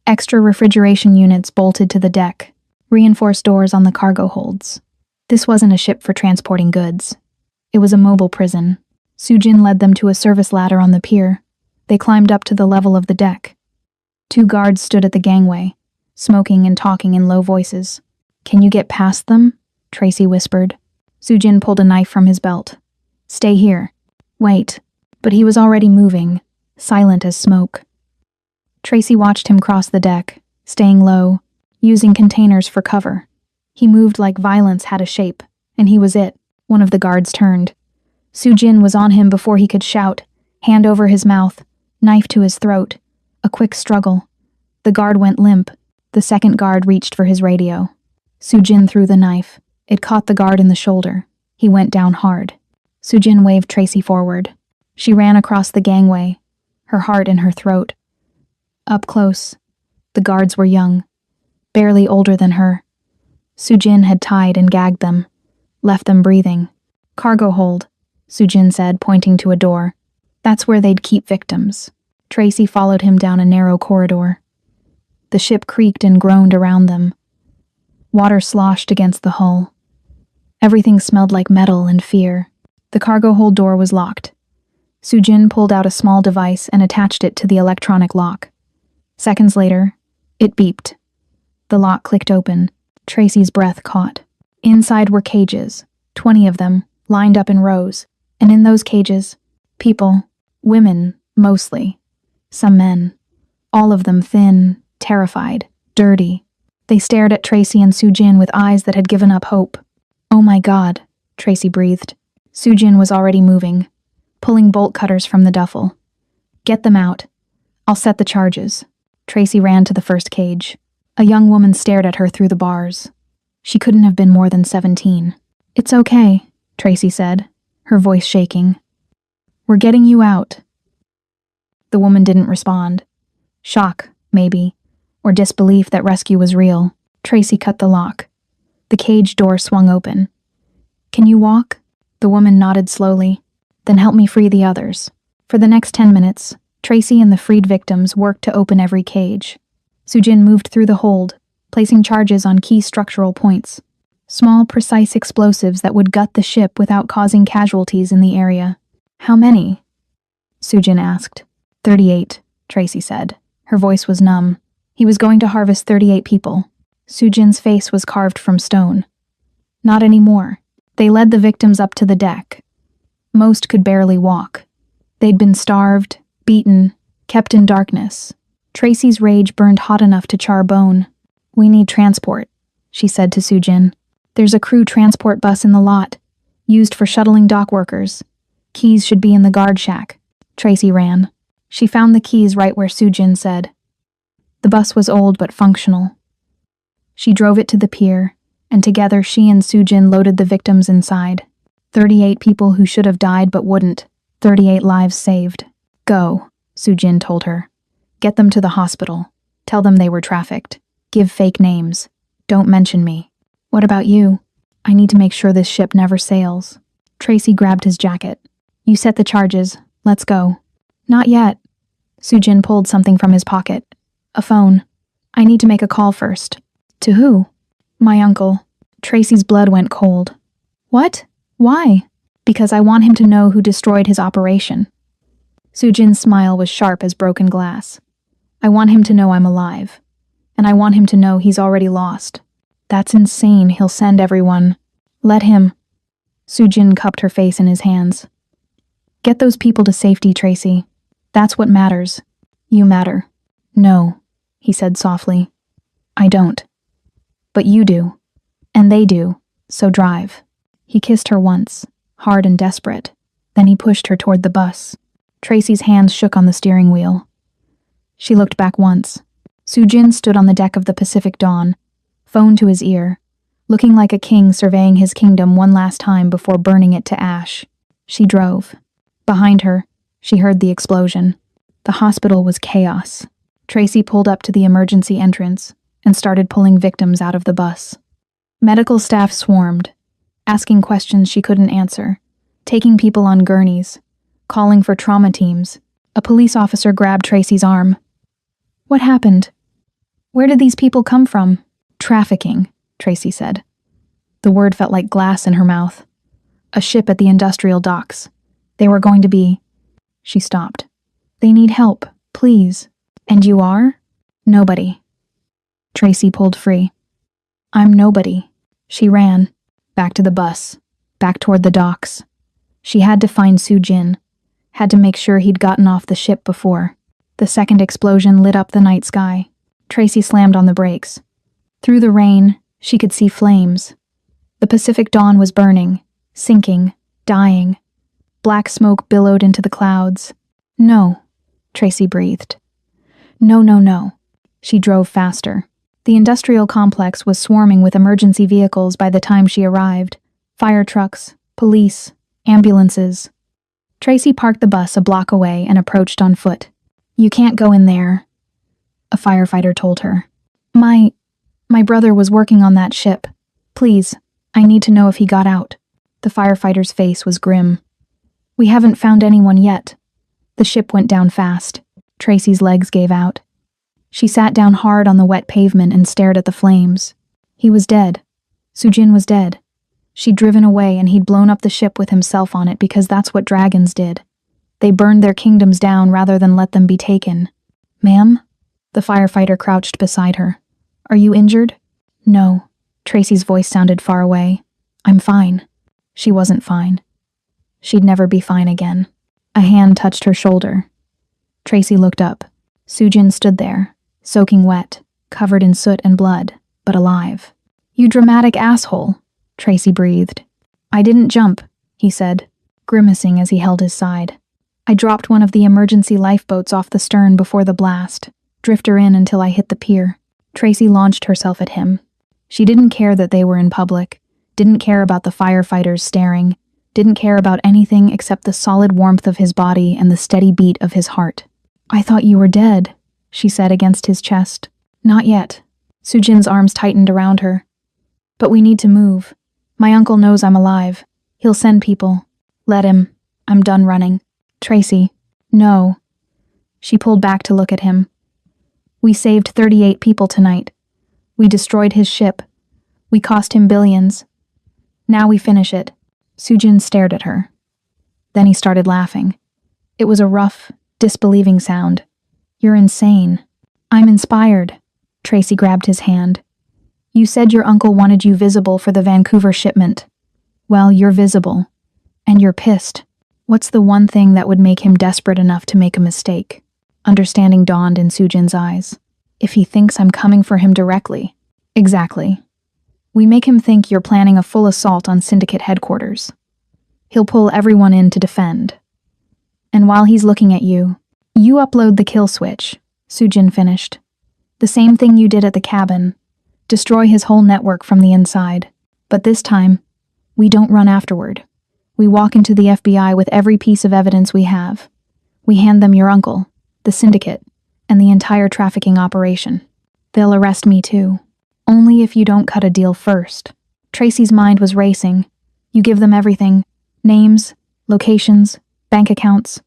Extra refrigeration units bolted to the deck, reinforced doors on the cargo holds. This wasn't a ship for transporting goods. It was a mobile prison. Sujin led them to a service ladder on the pier. They climbed up to the level of the deck. Two guards stood at the gangway, smoking and talking in low voices. "Can you get past them?" Tracy whispered. Sujin pulled a knife from his belt. "Stay here." "Wait." But he was already moving, silent as smoke. Tracy watched him cross the deck, staying low, using containers for cover. He moved like violence had a shape, and he was it. One of the guards turned. Sujin was on him before he could shout, hand over his mouth, knife to his throat. A quick struggle. The guard went limp. The second guard reached for his radio. Sujin threw the knife. It caught the guard in the shoulder. He went down hard. Sujin waved Tracy forward. She ran across the gangway, her heart in her throat. Up close, the guards were young, barely older than her. Sujin had tied and gagged them, left them breathing. "Cargo hold," Sujin said, pointing to a door. "That's where they'd keep victims." Tracy followed him down a narrow corridor. The ship creaked and groaned around them. Water sloshed against the hull. Everything smelled like metal and fear. The cargo hold door was locked. Sujin pulled out a small device and attached it to the electronic lock. Seconds later, it beeped. The lock clicked open. Tracy's breath caught. Inside were cages, 20 of them, lined up in rows. And in those cages, people, women, mostly. Some men. All of them thin, terrified, dirty. They stared at Tracy and Sujin with eyes that had given up hope. "Oh my God," Tracy breathed. Sujin was already moving, pulling bolt cutters from the duffel. "Get them out. I'll set the charges." Tracy ran to the first cage. A young woman stared at her through the bars. She couldn't have been more than 17. "It's okay," Tracy said, her voice shaking. "We're getting you out." The woman didn't respond. Shock, maybe, or disbelief that rescue was real. Tracy cut the lock. The cage door swung open. "Can you walk?" The woman nodded slowly. "Then help me free the others." For the next 10 minutes, Tracy and the freed victims worked to open every cage. Sujin moved through the hold, placing charges on key structural points. Small, precise explosives that would gut the ship without causing casualties in the area. "How many?" Sujin asked. 38, Tracy said. Her voice was numb. He was going to harvest 38 people. Sujin's face was carved from stone. Not anymore. They led the victims up to the deck. Most could barely walk. They'd been starved, beaten, kept in darkness. Tracy's rage burned hot enough to char bone. "We need transport," she said to Sujin. "There's a crew transport bus in the lot, used for shuttling dock workers. Keys should be in the guard shack." Tracy ran. She found the keys right where Sujin said. The bus was old but functional. She drove it to the pier, and together she and Sujin loaded the victims inside. 38 people who should have died but wouldn't. 38 lives saved. "Go," Sujin told her. "Get them to the hospital. Tell them they were trafficked. Give fake names. Don't mention me." "What about you?" "I need to make sure this ship never sails." Tracy grabbed his jacket. "You set the charges. Let's go." "Not yet." Sujin pulled something from his pocket. "A phone. I need to make a call first." "To who?" "My uncle." Tracy's blood went cold. "What? Why?" "Because I want him to know who destroyed his operation." Sujin's smile was sharp as broken glass. "I want him to know I'm alive. And I want him to know he's already lost." "That's insane. He'll send everyone." "Let him." Sujin cupped her face in his hands. "Get those people to safety, Tracy. That's what matters. You matter." "No," he said softly. "I don't. But you do. And they do. So drive." He kissed her once, hard and desperate. Then he pushed her toward the bus. Tracy's hands shook on the steering wheel. She looked back once. Soo-jin stood on the deck of the Pacific Dawn, phone to his ear, looking like a king surveying his kingdom one last time before burning it to ash. She drove. Behind her, she heard the explosion. The hospital was chaos. Tracy pulled up to the emergency entrance and started pulling victims out of the bus. Medical staff swarmed, asking questions she couldn't answer, taking people on gurneys, calling for trauma teams. A police officer grabbed Tracy's arm. "What happened? Where did these people come from?" "Trafficking," Tracy said. The word felt like glass in her mouth. "A ship at the industrial docks. They were going to be..." She stopped. "They need help, please." "And you are?" "Nobody." Tracy pulled free. "I'm nobody." She ran, back to the bus, back toward the docks. She had to find Soo-jin, had to make sure he'd gotten off the ship before. The second explosion lit up the night sky. Tracy slammed on the brakes. Through the rain, she could see flames. The Pacific Dawn was burning, sinking, dying. Black smoke billowed into the clouds. "No," Tracy breathed. "No, no, no." She drove faster. The industrial complex was swarming with emergency vehicles by the time she arrived. Fire trucks, police, ambulances. Tracy parked the bus a block away and approached on foot. "You can't go in there," a firefighter told her. My brother was working on that ship. Please, I need to know if he got out." The firefighter's face was grim. "We haven't found anyone yet." The ship went down fast. Tracy's legs gave out. She sat down hard on the wet pavement and stared at the flames. He was dead. Soo-jin was dead. She'd driven away and he'd blown up the ship with himself on it because that's what dragons did. They burned their kingdoms down rather than let them be taken. "Ma'am?" The firefighter crouched beside her. "Are you injured?" "No." Tracy's voice sounded far away. "I'm fine." She wasn't fine. She'd never be fine again. A hand touched her shoulder. Tracy looked up. Soo-jin stood there, soaking wet, covered in soot and blood, but alive. "You dramatic asshole," Tracy breathed. "I didn't jump," he said, grimacing as he held his side. "I dropped one of the emergency lifeboats off the stern before the blast, drifter in until I hit the pier." Tracy launched herself at him. She didn't care that they were in public, didn't care about the firefighters staring, didn't care about anything except the solid warmth of his body and the steady beat of his heart. "I thought you were dead," she said against his chest. "Not yet." Soo-jin's arms tightened around her. "But we need to move. My uncle knows I'm alive. He'll send people. Let him. I'm done running." "Tracy." "No." She pulled back to look at him. "We saved 38 people tonight. We destroyed his ship. We cost him billions. Now we finish it." Soo-jin stared at her. Then he started laughing. It was a rough, disbelieving sound. "You're insane." "I'm inspired." Tracy grabbed his hand. "You said your uncle wanted you visible for the Vancouver shipment. Well, you're visible. And you're pissed. What's the one thing that would make him desperate enough to make a mistake?" Understanding dawned in Soo-jin's eyes. "If he thinks I'm coming for him directly." "Exactly. We make him think you're planning a full assault on Syndicate headquarters. He'll pull everyone in to defend. And while he's looking at you, you upload the kill switch," Soo-jin finished. "The same thing you did at the cabin. Destroy his whole network from the inside. But this time, we don't run afterward. We walk into the FBI with every piece of evidence we have. We hand them your uncle, the Syndicate, and the entire trafficking operation. They'll arrest me too. Only if you don't cut a deal first." Tracy's mind was racing. "You give them everything. Names, locations, bank accounts.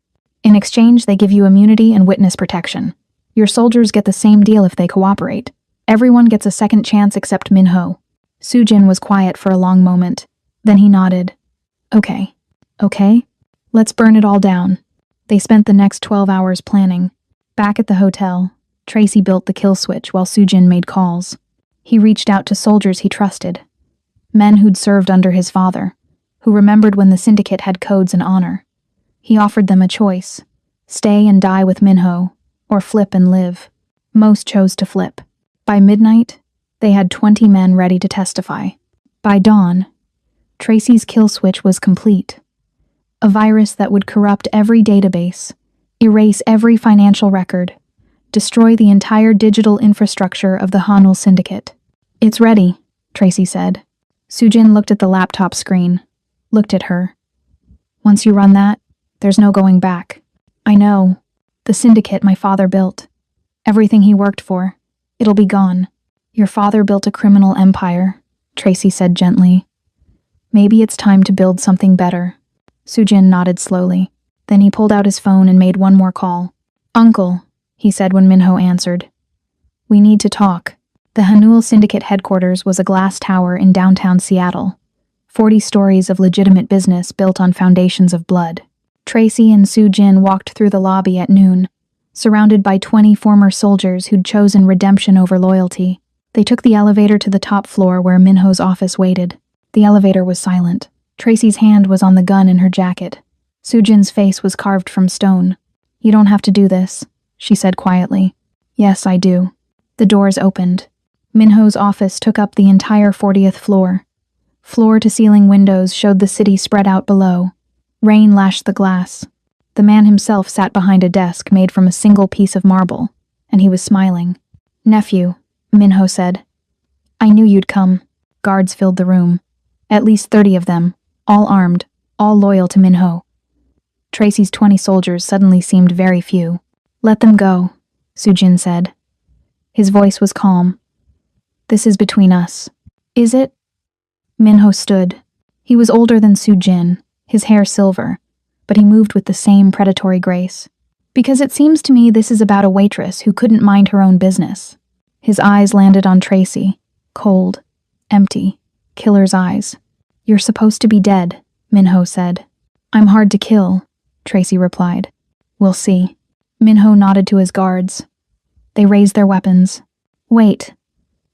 In exchange, they give you immunity and witness protection. Your soldiers get the same deal if they cooperate. Everyone gets a second chance except Min-ho." Soo-jin was quiet for a long moment. Then he nodded. "Okay. Okay? Let's burn it all down." They spent the next 12 hours planning. Back at the hotel, Tracy built the kill switch while Soo-jin made calls. He reached out to soldiers he trusted. Men who'd served under his father, who remembered when the Syndicate had codes and honor. He offered them a choice: stay and die with Min-ho, or flip and live. Most chose to flip. By midnight, they had 20 men ready to testify. By dawn, Tracy's kill switch was complete. A virus that would corrupt every database, erase every financial record, destroy the entire digital infrastructure of the Hanul Syndicate. It's ready, Tracy said. Sujin looked at the laptop screen, looked at her. Once you run that, there's no going back. I know. The syndicate my father built. Everything he worked for. It'll be gone. Your father built a criminal empire, Tracy said gently. Maybe it's time to build something better. Sujin nodded slowly. Then he pulled out his phone and made one more call. Uncle, he said when Minho answered. We need to talk. The Hanul Syndicate headquarters was a glass tower in downtown Seattle. 40 stories of legitimate business built on foundations of blood. Tracy and Sujin walked through the lobby at noon, surrounded by 20 former soldiers who'd chosen redemption over loyalty. They took the elevator to the top floor where Minho's office waited. The elevator was silent. Tracy's hand was on the gun in her jacket. Sujin's face was carved from stone. You don't have to do this, she said quietly. Yes, I do. The doors opened. Minho's office took up the entire 40th floor. Floor-to-ceiling windows showed the city spread out below. Rain lashed the glass. The man himself sat behind a desk made from a single piece of marble, and he was smiling. Nephew, Minho said. I knew you'd come. Guards filled the room. At least 30 of them, all armed, all loyal to Minho. Tracy's 20 soldiers suddenly seemed very few. Let them go, Sujin said. His voice was calm. This is between us. Is it? Minho stood. He was older than Sujin, his hair silver, but he moved with the same predatory grace. Because it seems to me this is about a waitress who couldn't mind her own business. His eyes landed on Tracy, cold, empty, killer's eyes. You're supposed to be dead, Minho said. I'm hard to kill, Tracy replied. We'll see. Minho nodded to his guards. They raised their weapons. Wait.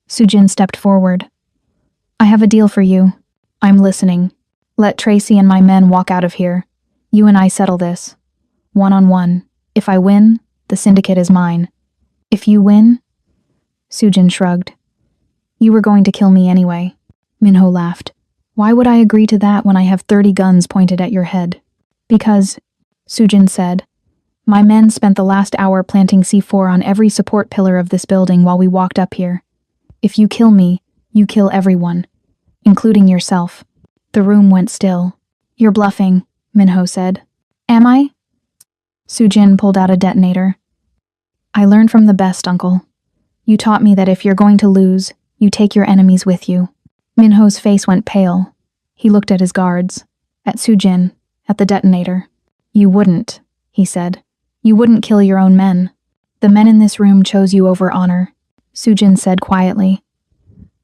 Sujin stepped forward. I have a deal for you. I'm listening. Let Tracy and my men walk out of here. You and I settle this. One-on-one. If I win, the syndicate is mine. If you win? Sujin shrugged. You were going to kill me anyway. Minho laughed. Why would I agree to that when I have 30 guns pointed at your head? Because, Sujin said, my men spent the last hour planting C4 on every support pillar of this building while we walked up here. If you kill me, you kill everyone, including yourself. The room went still. You're bluffing, Minho said. Am I? Sujin pulled out a detonator. I learned from the best, Uncle. You taught me that if you're going to lose, you take your enemies with you. Minho's face went pale. He looked at his guards, at Sujin, at the detonator. You wouldn't, he said. You wouldn't kill your own men. The men in this room chose you over honor, Sujin said quietly.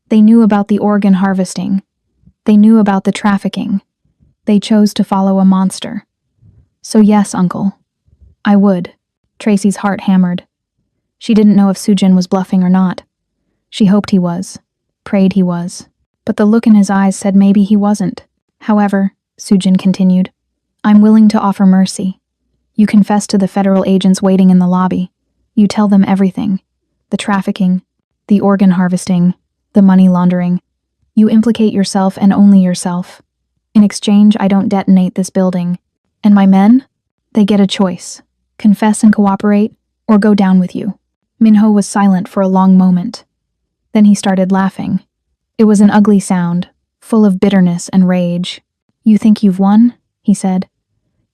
They knew about the organ harvesting. They knew about the trafficking. They chose to follow a monster. So yes, Uncle. I would. Tracy's heart hammered. She didn't know if Sujin was bluffing or not. She hoped he was, prayed he was. But the look in his eyes said maybe he wasn't. However, Sujin continued, I'm willing to offer mercy. You confess to the federal agents waiting in the lobby. You tell them everything. The trafficking, the organ harvesting, the money laundering. You implicate yourself and only yourself. In exchange, I don't detonate this building. And my men? They get a choice. Confess and cooperate, or go down with you. Minho was silent for a long moment. Then he started laughing. It was an ugly sound, full of bitterness and rage. You think you've won? He said.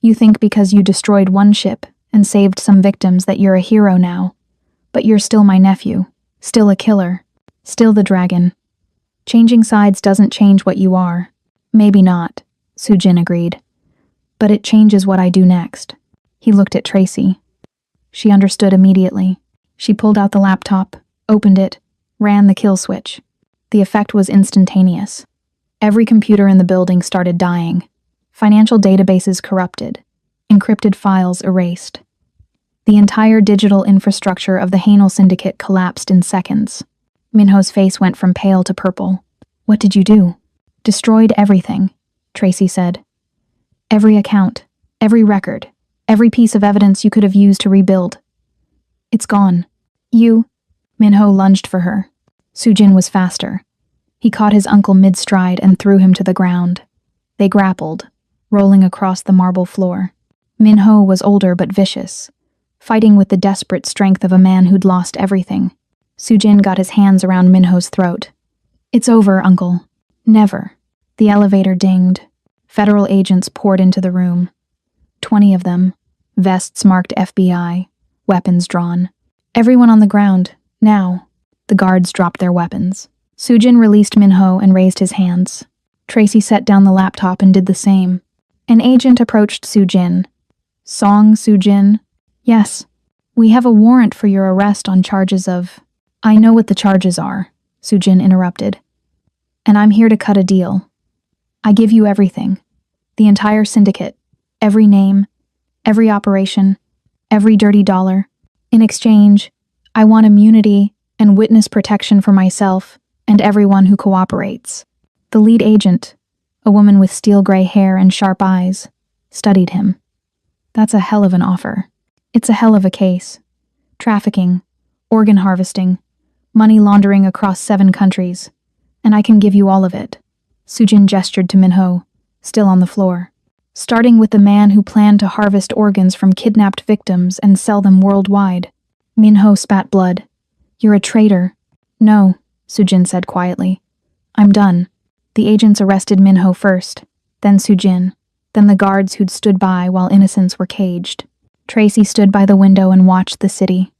You think because you destroyed one ship and saved some victims that you're a hero now. But you're still my nephew, still a killer, still the dragon. Changing sides doesn't change what you are. Maybe not, Sujin agreed. But it changes what I do next. He looked at Tracy. She understood immediately. She pulled out the laptop, opened it, ran the kill switch. The effect was instantaneous. Every computer in the building started dying. Financial databases corrupted. Encrypted files erased. The entire digital infrastructure of the Hanul Syndicate collapsed in seconds. Minho's face went from pale to purple. What did you do? Destroyed everything, Tracy said. Every account, every record, every piece of evidence you could have used to rebuild. It's gone. You... Minho lunged for her. Sujin was faster. He caught his uncle mid-stride and threw him to the ground. They grappled, rolling across the marble floor. Minho was older but vicious. fighting with the desperate strength of a man who'd lost everything. Sujin got his hands around Minho's throat. "It's over, Uncle." "Never." The elevator dinged. Federal agents poured into the room. 20 of them, vests marked FBI, weapons drawn. "Everyone on the ground, now." The guards dropped their weapons. Sujin released Minho and raised his hands. Tracy set down the laptop and did the same. An agent approached Sujin. "Song Sujin?" "Yes. We have a warrant for your arrest on charges of—" "I know what the charges are," Sujin interrupted. "And I'm here to cut a deal. I give you everything. The entire syndicate. Every name. Every operation. Every dirty dollar. In exchange, I want immunity and witness protection for myself and everyone who cooperates." The lead agent, a woman with steel-gray hair and sharp eyes, studied him. "That's a hell of an offer. It's a hell of a case. Trafficking, organ harvesting, money laundering across 7 countries. And I can give you all of it." Sujin gestured to Minho, still on the floor. "Starting with the man who planned to harvest organs from kidnapped victims and sell them worldwide." Minho spat blood. "You're a traitor." "No," Sujin said quietly. "I'm done." The agents arrested Minho first, then Sujin, then the guards who'd stood by while innocents were caged. Tracy stood by the window and watched the city.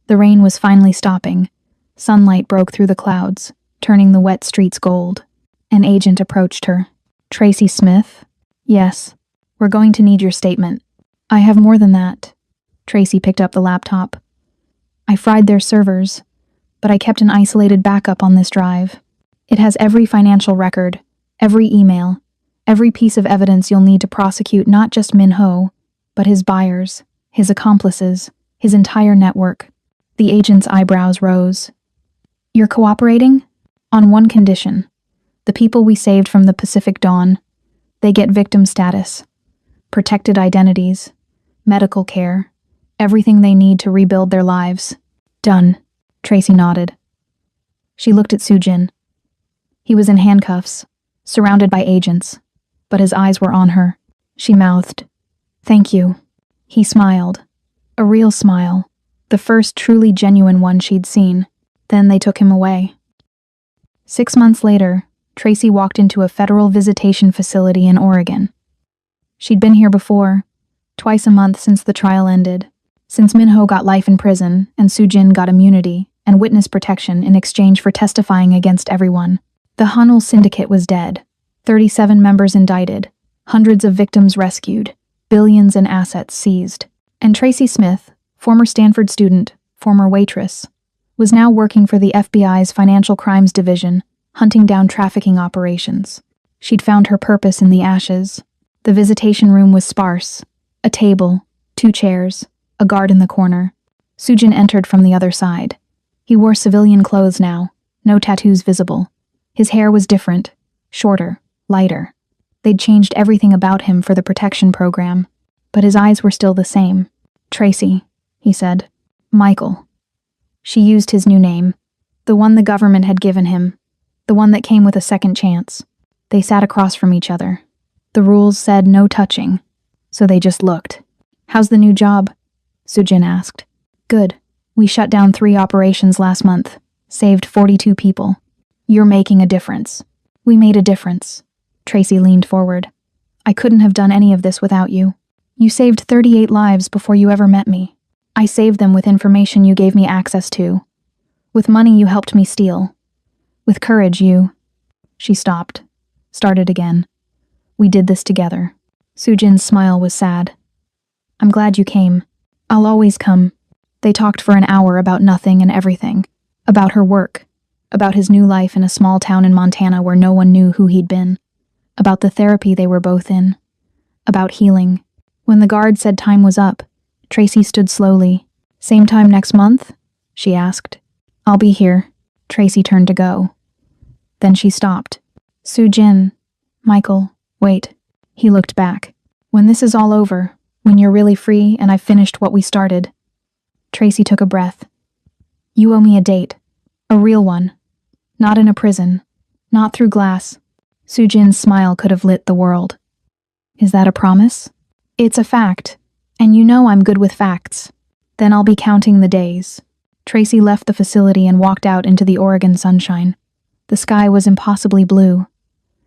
The rain was finally stopping. Sunlight broke through the clouds, turning the wet streets gold. An agent approached her. "Tracy Smith?" "Yes. We're going to need your statement." "I have more than that." Tracy picked up the laptop. "I fried their servers, but I kept an isolated backup on this drive. It has every financial record, every email, every piece of evidence you'll need to prosecute not just Minho, but his buyers, his accomplices, his entire network." The agent's eyebrows rose. "You're cooperating?" "On one condition. The people we saved from the Pacific Dawn, they get victim status, protected identities, medical care, everything they need to rebuild their lives." "Done." Tracy nodded. She looked at Sujin. He was in handcuffs, surrounded by agents, but his eyes were on her. She mouthed, "Thank you." He smiled. A real smile, the first truly genuine one she'd seen. Then they took him away. 6 months later, Tracy walked into a federal visitation facility in Oregon. She'd been here before, twice a month since the trial ended, since Minho got life in prison and Sujin got immunity and witness protection in exchange for testifying against everyone. The Hunnell syndicate was dead, 37 members indicted, hundreds of victims rescued, billions in assets seized. And Tracy Smith, former Stanford student, former waitress, was now working for the FBI's Financial Crimes Division, hunting down trafficking operations. She'd found her purpose in the ashes. The visitation room was sparse. A table, 2 chairs, a guard in the corner. Sujin entered from the other side. He wore civilian clothes now, no tattoos visible. His hair was different, shorter, lighter. They'd changed everything about him for the protection program, but his eyes were still the same. "Tracy," he said. "Michael." She used his new name, the one the government had given him, the one that came with a second chance. They sat across from each other. The rules said no touching, so they just looked. "How's the new job?" Sujin asked. "Good. We shut down 3 operations last month, saved 42 people. You're making a difference." "We made a difference." Tracy leaned forward. "I couldn't have done any of this without you. You saved 38 lives before you ever met me. I saved them with information you gave me access to. With money you helped me steal. With courage you—" She stopped, started again. "We did this together." Sujin's smile was sad. "I'm glad you came. I'll always come." They talked for an hour about nothing and everything. About her work. About his new life in a small town in Montana where no one knew who he'd been. About the therapy they were both in. About healing. When the guard said time was up, Tracy stood slowly. "Same time next month?" she asked. "I'll be here." Tracy turned to go. Then she stopped. "Sujin, Michael, wait." He looked back. "When this is all over, when you're really free and I've finished what we started." Tracy took a breath. "You owe me a date. A real one. Not in a prison. Not through glass." Sujin's smile could have lit the world. "Is that a promise?" "It's a fact. And you know I'm good with facts." Then I'll be counting the days. Tracy left the facility and walked out into the Oregon sunshine. The sky was impossibly blue.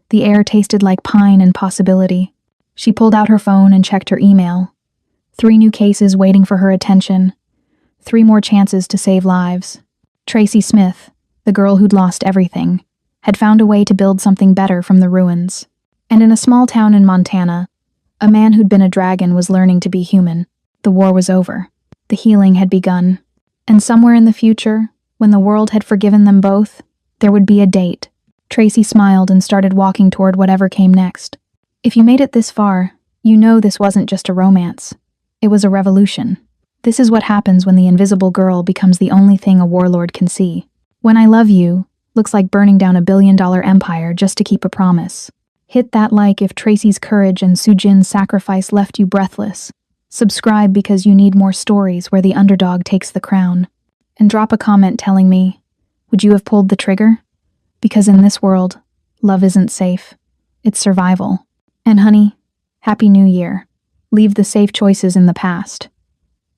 The air tasted like pine and possibility. She pulled out her phone and checked her email. 3 new cases waiting for her attention. 3 more chances to save lives. Tracy Smith, the girl who'd lost everything, had found a way to build something better from the ruins. And in a small town in Montana, a man who'd been a dragon was learning to be human. The war was over. The healing had begun. And somewhere in the future, when the world had forgiven them both, there would be a date. Tracy smiled and started walking toward whatever came next. If you made it this far, you know this wasn't just a romance. It was a revolution. This is what happens when the invisible girl becomes the only thing a warlord can see. When I Love You looks like burning down $1 billion empire just to keep a promise. Hit that like if Tracy's courage and Sujin's sacrifice left you breathless. Subscribe because you need more stories where the underdog takes the crown. And drop a comment telling me, would you have pulled the trigger? Because in this world, love isn't safe. It's survival. And honey, Happy New Year. Leave the safe choices in the past.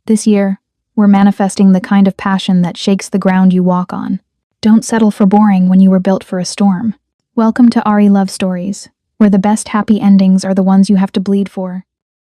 This year, we're manifesting the kind of passion that shakes the ground you walk on. Don't settle for boring when you were built for a storm. Welcome to Ari Love Stories, where the best happy endings are the ones you have to bleed for.